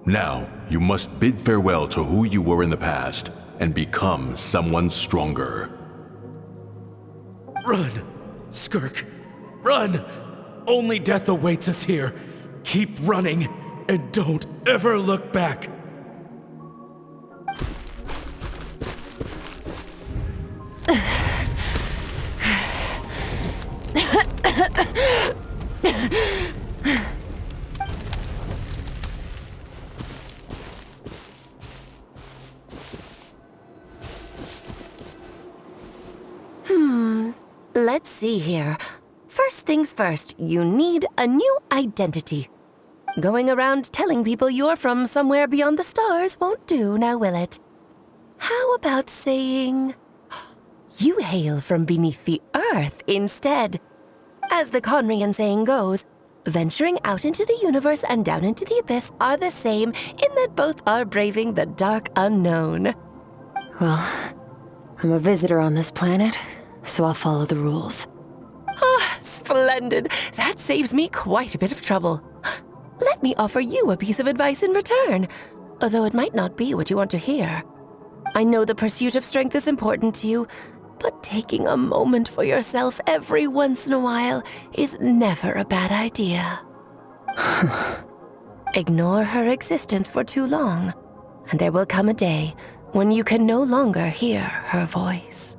Now, you must bid farewell to who you were in the past and become someone stronger. Run! Skirk! Run! Only death awaits us here. Keep running, and don't ever look back. Let's see here. First things first, you need a new identity. Going around telling people you're from somewhere beyond the stars won't do, now will it? How about saying you hail from beneath the earth instead? As the Conrian saying goes, venturing out into the universe and down into the abyss are the same in that both are braving the dark unknown. Well, I'm a visitor on this planet, so I'll follow the rules. Ah, splendid. That saves me quite a bit of trouble. Let me offer you a piece of advice in return, although it might not be what you want to hear. I know the pursuit of strength is important to you, but taking a moment for yourself every once in a while is never a bad idea. Ignore her existence for too long, and there will come a day when you can no longer hear her voice.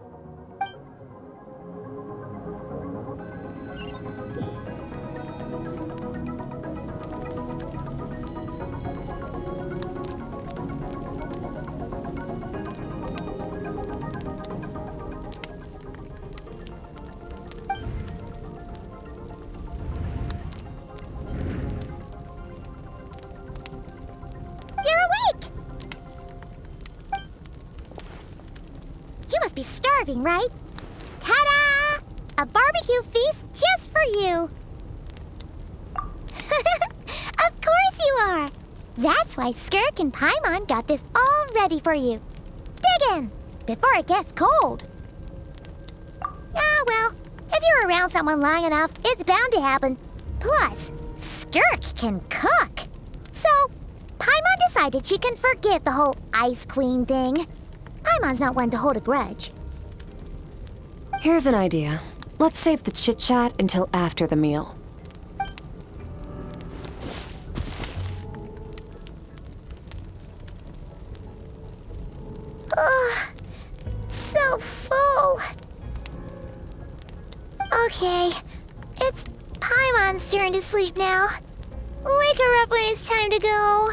Be starving, right? Ta-da! A barbecue feast just for you! Of course you are! That's why Skirk and Paimon got this all ready for you. Dig in, before it gets cold. Ah, well, if you're around someone long enough, it's bound to happen. Plus, Skirk can cook. So, Paimon decided she can forget the whole Ice Queen thing. Paimon's not one to hold a grudge. Here's an idea. Let's save the chit-chat until after the meal. Ugh, so full. Okay, it's Paimon's turn to sleep now. Wake her up when it's time to go.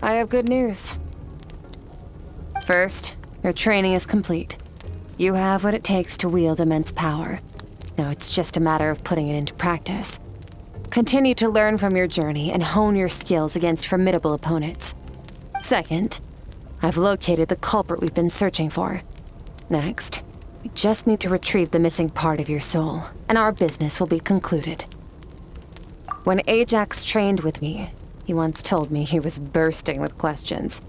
I have good news. First, your training is complete. You have what it takes to wield immense power. Now it's just a matter of putting it into practice. Continue to learn from your journey and hone your skills against formidable opponents. Second, I've located the culprit we've been searching for. Next, we just need to retrieve the missing part of your soul, and our business will be concluded. When Ajax trained with me, he once told me he was bursting with questions.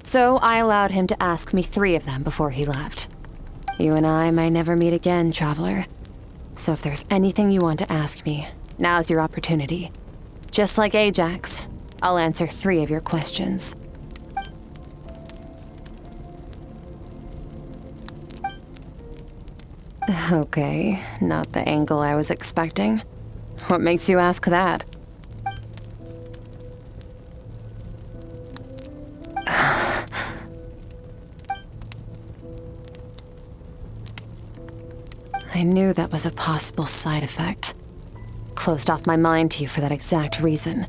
So I allowed him to ask me 3 of them before he left. You and I may never meet again, Traveler. So if there's anything you want to ask me, now's your opportunity. Just like Ajax, I'll answer 3 of your questions. Okay, not the angle I was expecting. What makes you ask that? I knew that was a possible side effect. Closed off my mind to you for that exact reason.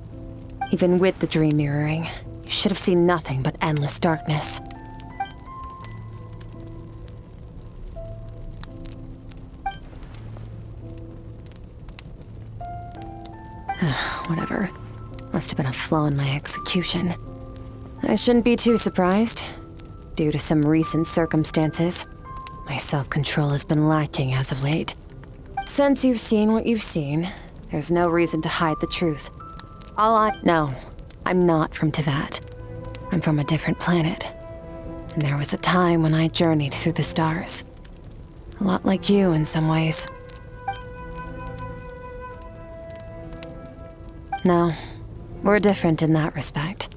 Even with the dream mirroring, you should have seen nothing but endless darkness. Whatever. Must have been a flaw in my execution. I shouldn't be too surprised. Due to some recent circumstances, my self-control has been lacking as of late. Since you've seen what you've seen, there's no reason to hide the truth. No, I'm not from Teyvat. I'm from a different planet. And there was a time when I journeyed through the stars. A lot like you in some ways. No, we're different in that respect.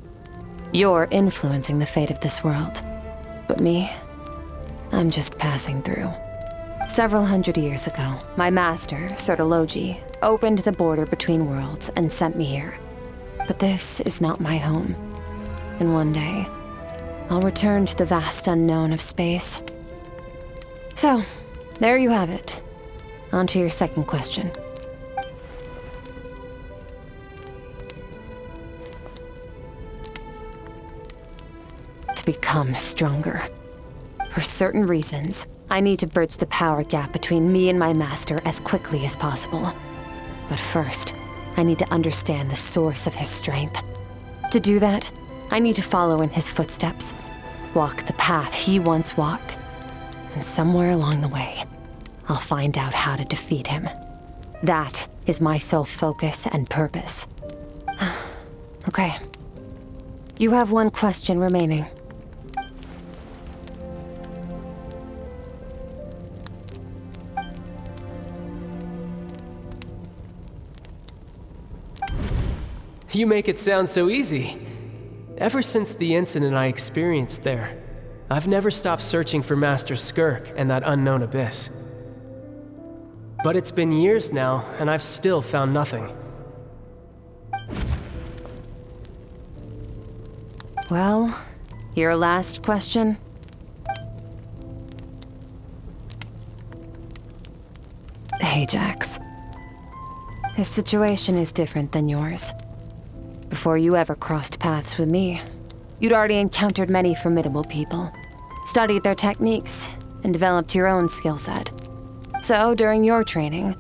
You're influencing the fate of this world. But me, I'm just passing through. Several hundred years ago, my master, Sertologi, opened the border between worlds and sent me here. But this is not my home. And one day, I'll return to the vast unknown of space. So, there you have it. On to your second question. To become stronger. For certain reasons, I need to bridge the power gap between me and my master as quickly as possible. But first, I need to understand the source of his strength. To do that, I need to follow in his footsteps, walk the path he once walked. And somewhere along the way, I'll find out how to defeat him. That is my sole focus and purpose. Okay. You have one question remaining. You make it sound so easy. Ever since the incident I experienced there, I've never stopped searching for Master Skirk and that unknown abyss. But it's been years now, and I've still found nothing. Well, your last question? Ajax. His situation is different than yours. Before you ever crossed paths with me, you'd already encountered many formidable people, studied their techniques, and developed your own skill set. So, during your training,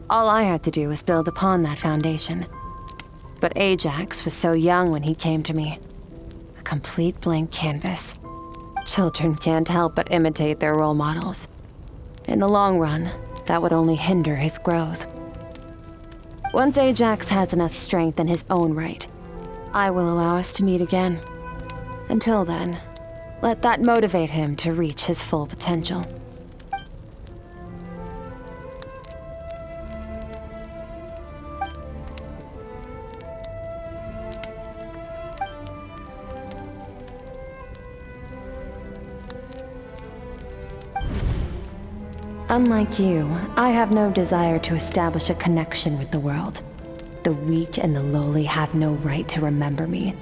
all I had to do was build upon that foundation. But Ajax was so young when he came to me. A complete blank canvas. Children can't help but imitate their role models. In the long run, that would only hinder his growth. Once Ajax has enough strength in his own right, I will allow us to meet again. Until then, let that motivate him to reach his full potential. Unlike you, I have no desire to establish a connection with the world. The weak and the lowly have no right to remember me.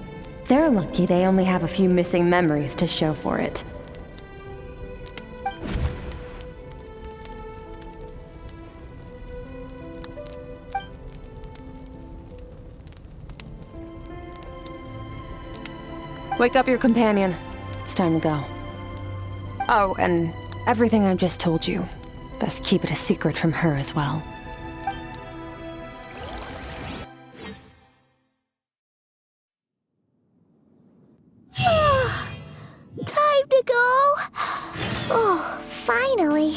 They're lucky they only have a few missing memories to show for it. Wake up your companion. It's time to go. Oh, and everything I just told you. Best keep it a secret from her as well. Time to go. Oh, finally.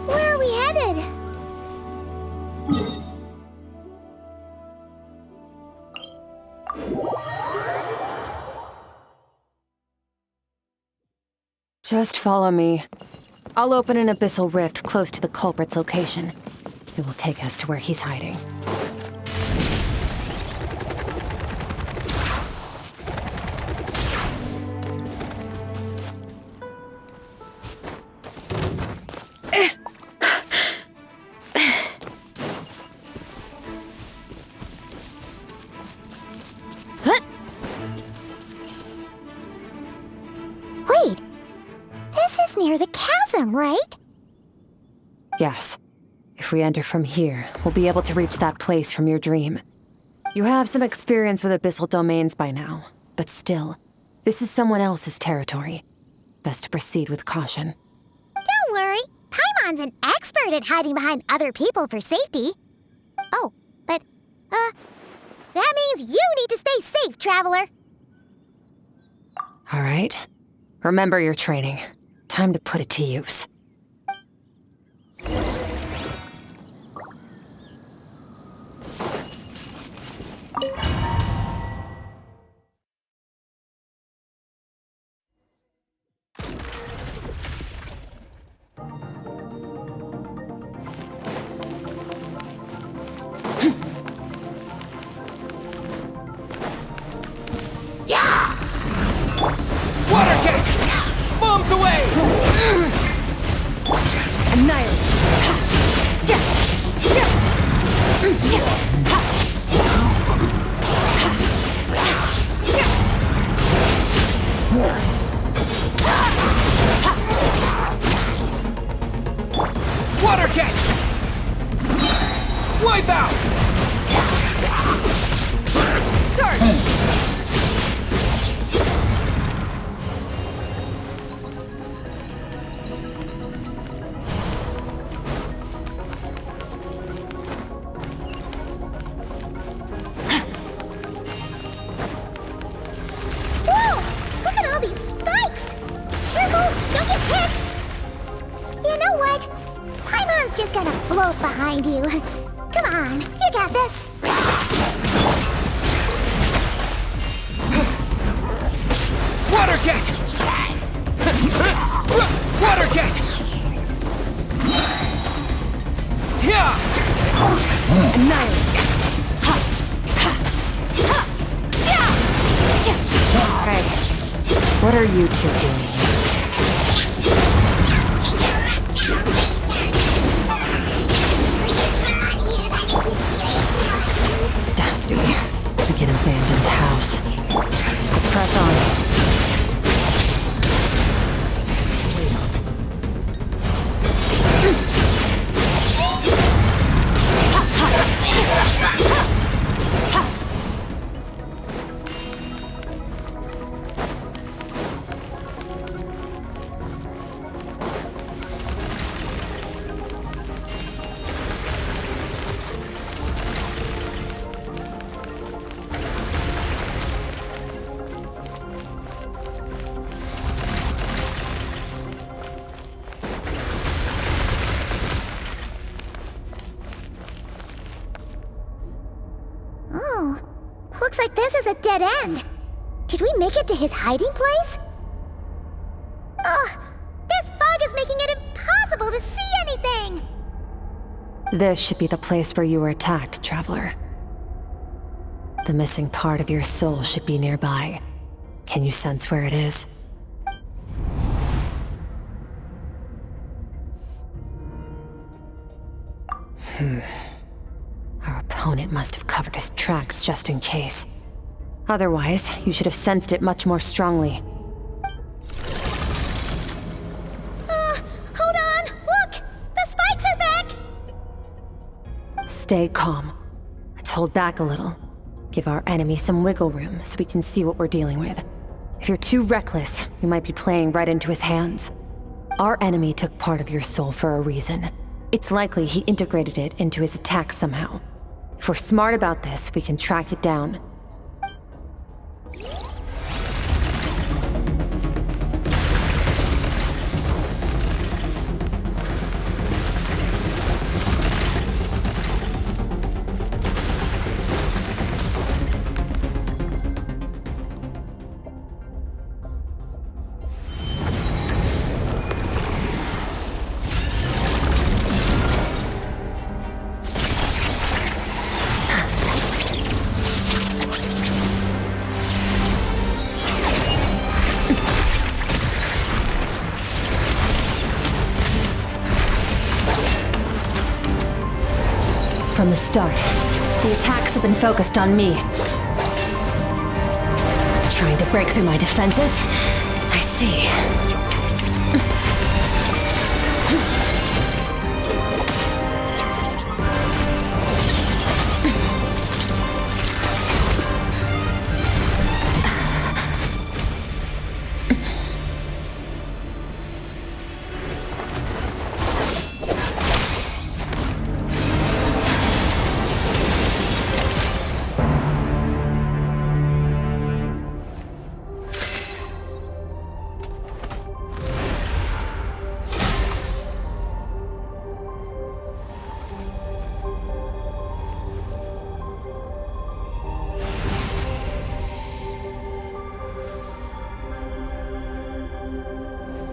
Where are we headed? Just follow me. I'll open an abyssal rift close to the culprit's location. It will take us to where he's hiding. Wait, this is near the chasm, right? Yes. If we enter from here, we'll be able to reach that place from your dream. You have some experience with abyssal domains by now, but still, this is someone else's territory. Best to proceed with caution. Don't worry, Paimon's an expert at hiding behind other people for safety. Oh, but, that means you need to stay safe, traveler. All right. Remember your training. Time to put it to use. Water jet! Bombs away! Annihilate! Water jet! Wipe out! Search! Just gonna float behind you. Come on, you got this. Water jet! Water jet! Yeah! Annihilate! Hey, what are you two doing here? Dusty, like an abandoned house. Let's press on. Looks like this is a dead end. Did we make it to his hiding place? Ugh! This fog is making it impossible to see anything! This should be the place where you were attacked, Traveler. The missing part of your soul should be nearby. Can you sense where it is? Our opponent must have covered his tracks just in case. Otherwise, you should have sensed it much more strongly. Hold on! Look! The spikes are back! Stay calm. Let's hold back a little. Give our enemy some wiggle room so we can see what we're dealing with. If you're too reckless, we might be playing right into his hands. Our enemy took part of your soul for a reason. It's likely he integrated it into his attack somehow. If we're smart about this, we can track it down. From the start, the attacks have been focused on me. Trying to break through my defenses? I see.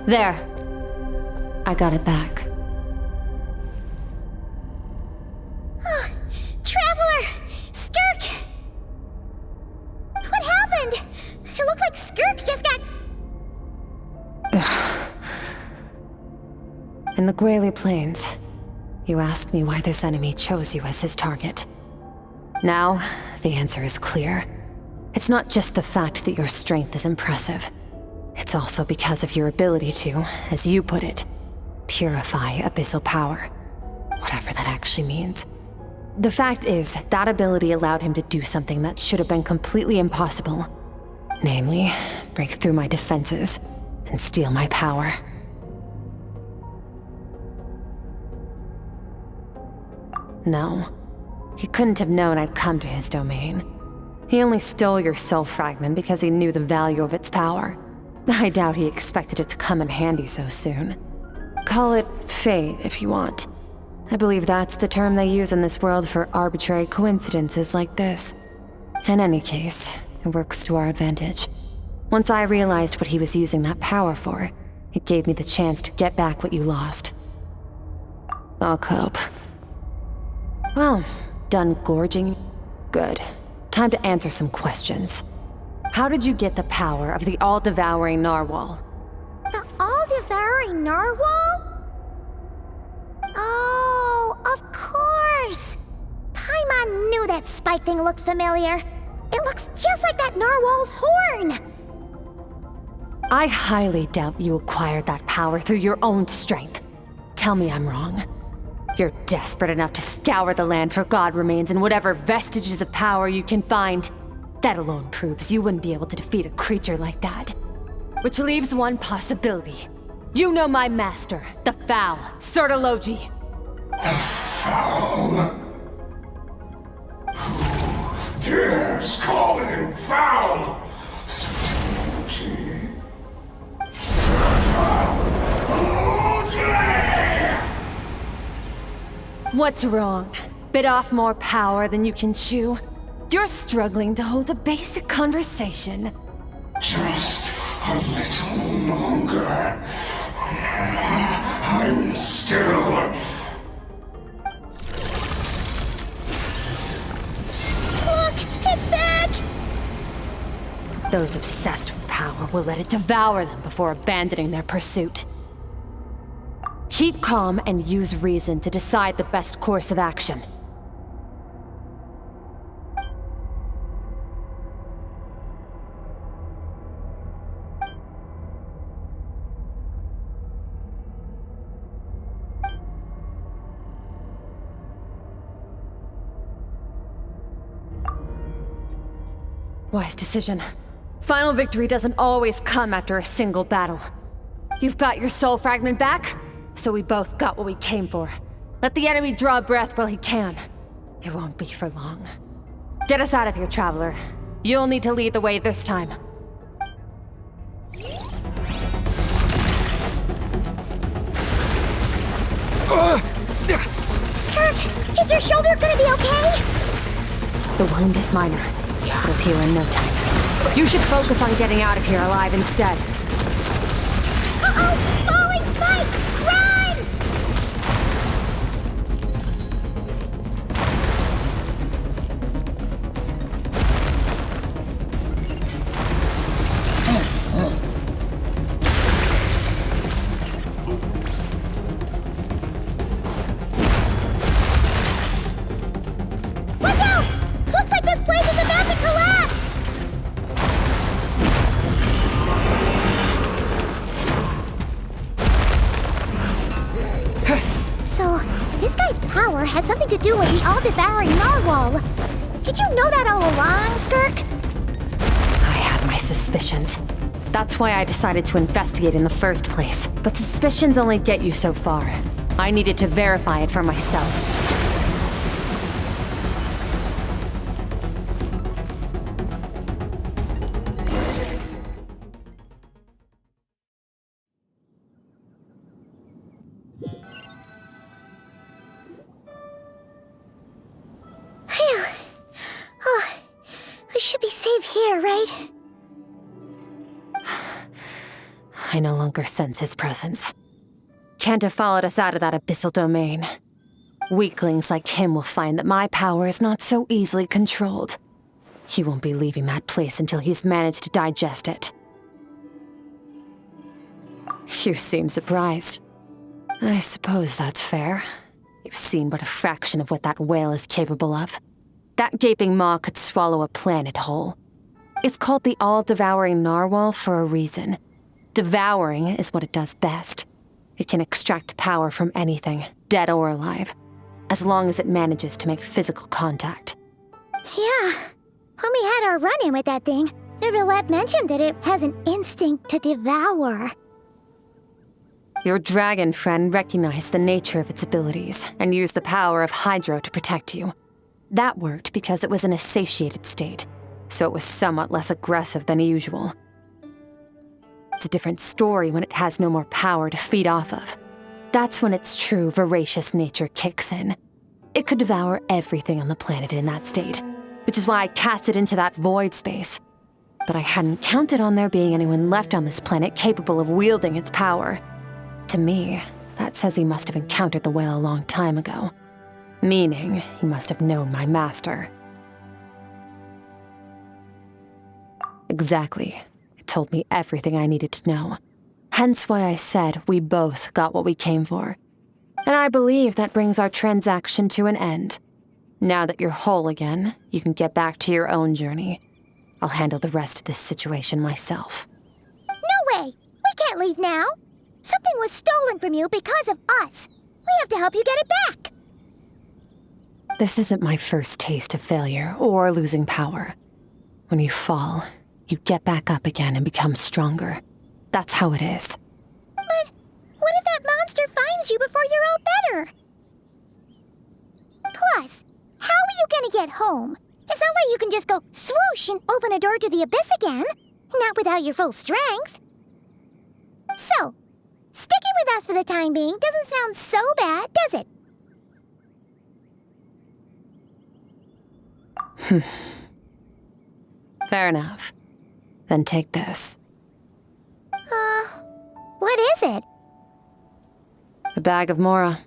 There. I got it back. Traveler! Skirk! What happened? It looked like Skirk just got... In the Guili Plains, you asked me why this enemy chose you as his target. Now, the answer is clear. It's not just the fact that your strength is impressive. It's also because of your ability to, as you put it, purify abyssal power. Whatever that actually means. The fact is, that ability allowed him to do something that should have been completely impossible. Namely, break through my defenses and steal my power. No, he couldn't have known I'd come to his domain. He only stole your soul fragment because he knew the value of its power. I doubt he expected it to come in handy so soon. Call it fate, if you want. I believe that's the term they use in this world for arbitrary coincidences like this. In any case, it works to our advantage. Once I realized what he was using that power for, it gave me the chance to get back what you lost. I'll cope. Well, done gorging? Good. Time to answer some questions. How did you get the power of the all-devouring narwhal? The all-devouring narwhal? Oh, of course! Paimon knew that spike thing looked familiar. It looks just like that narwhal's horn! I highly doubt you acquired that power through your own strength. Tell me I'm wrong. You're desperate enough to scour the land for god remains and whatever vestiges of power you can find. That alone proves you wouldn't be able to defeat a creature like that. Which leaves one possibility. You know my master, the Foul, Sertologi. The Foul? Who dares call him Foul? What's wrong? Bit off more power than you can chew? You're struggling to hold a basic conversation. Just a little longer. I'm still... Look! It's back! Those obsessed with power will let it devour them before abandoning their pursuit. Keep calm and use reason to decide the best course of action. Wise decision. Final victory doesn't always come after a single battle. You've got your soul fragment back, so we both got what we came for. Let the enemy draw breath while he can. It won't be for long. Get us out of here, Traveler. You'll need to lead the way this time. Skirk, is your shoulder gonna be okay? The wound is minor. It'll heal in no time. You should focus on getting out of here alive instead. Uh-oh! Falling spikes! Run! Watch out! Looks like this place is about to collapse! So, this guy's power has something to do with the all-devouring narwhal. Did you know that all along, Skirk? I had my suspicions. That's why I decided to investigate in the first place. But suspicions only get you so far. I needed to verify it for myself. Phew. Oh, we should be safe here, right? I no longer sense his presence. Can't have followed us out of that abyssal domain. Weaklings like him will find that my power is not so easily controlled. He won't be leaving that place until he's managed to digest it. You seem surprised. I suppose that's fair. You've seen but a fraction of what that whale is capable of. That gaping maw could swallow a planet whole. It's called the all-devouring narwhal for a reason. Devouring is what it does best. It can extract power from anything, dead or alive, as long as it manages to make physical contact. Yeah. When we had our run-in with that thing, Neverlet mentioned that it has an instinct to devour. Your dragon friend recognized the nature of its abilities and used the power of Hydro to protect you. That worked because it was in a satiated state, so it was somewhat less aggressive than usual. It's a different story when it has no more power to feed off of. That's when its true voracious nature kicks in. It could devour everything on the planet in that state, which is why I cast it into that void space. But I hadn't counted on there being anyone left on this planet capable of wielding its power. To me, that says he must have encountered the whale a long time ago. Meaning, he must have known my master. Exactly. It told me everything I needed to know. Hence why I said we both got what we came for. And I believe that brings our transaction to an end. Now that you're whole again, you can get back to your own journey. I'll handle the rest of this situation myself. No way! We can't leave now! Something was stolen from you because of us! We have to help you get it back! This isn't my first taste of failure or losing power. When you fall, you get back up again and become stronger. That's how it is. But what if that monster finds you before you're all better? Plus, how are you gonna get home? It's not like you can just go swoosh and open a door to the abyss again. Not without your full strength. So, sticking with us for the time being doesn't sound so bad, does it? Fair enough. Then take this. What is it? A bag of Mora.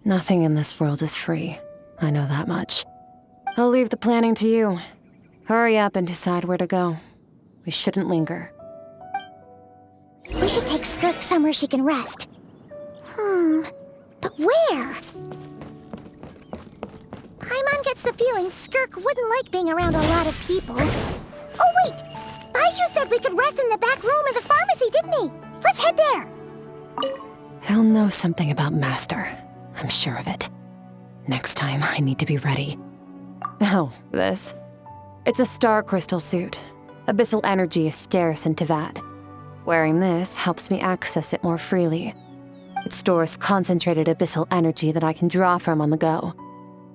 Nothing in this world is free. I know that much. I'll leave the planning to you. Hurry up and decide where to go. We shouldn't linger. We should take Skirk somewhere she can rest. But where? Paimon gets the feeling Skirk wouldn't like being around a lot of people. Oh wait! Baizhu said we could rest in the back room of the pharmacy, didn't he? Let's head there! He'll know something about Master. I'm sure of it. Next time, I need to be ready. Oh, this? It's a star crystal suit. Abyssal energy is scarce in Teyvat. Wearing this helps me access it more freely. It stores concentrated abyssal energy that I can draw from on the go.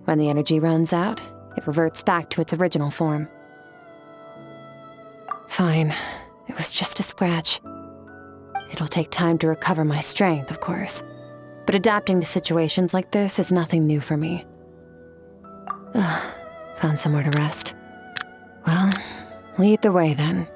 When the energy runs out, it reverts back to its original form. Fine. It was just a scratch. It'll take time to recover my strength, of course. But adapting to situations like this is nothing new for me. Found somewhere to rest. Well, lead the way then.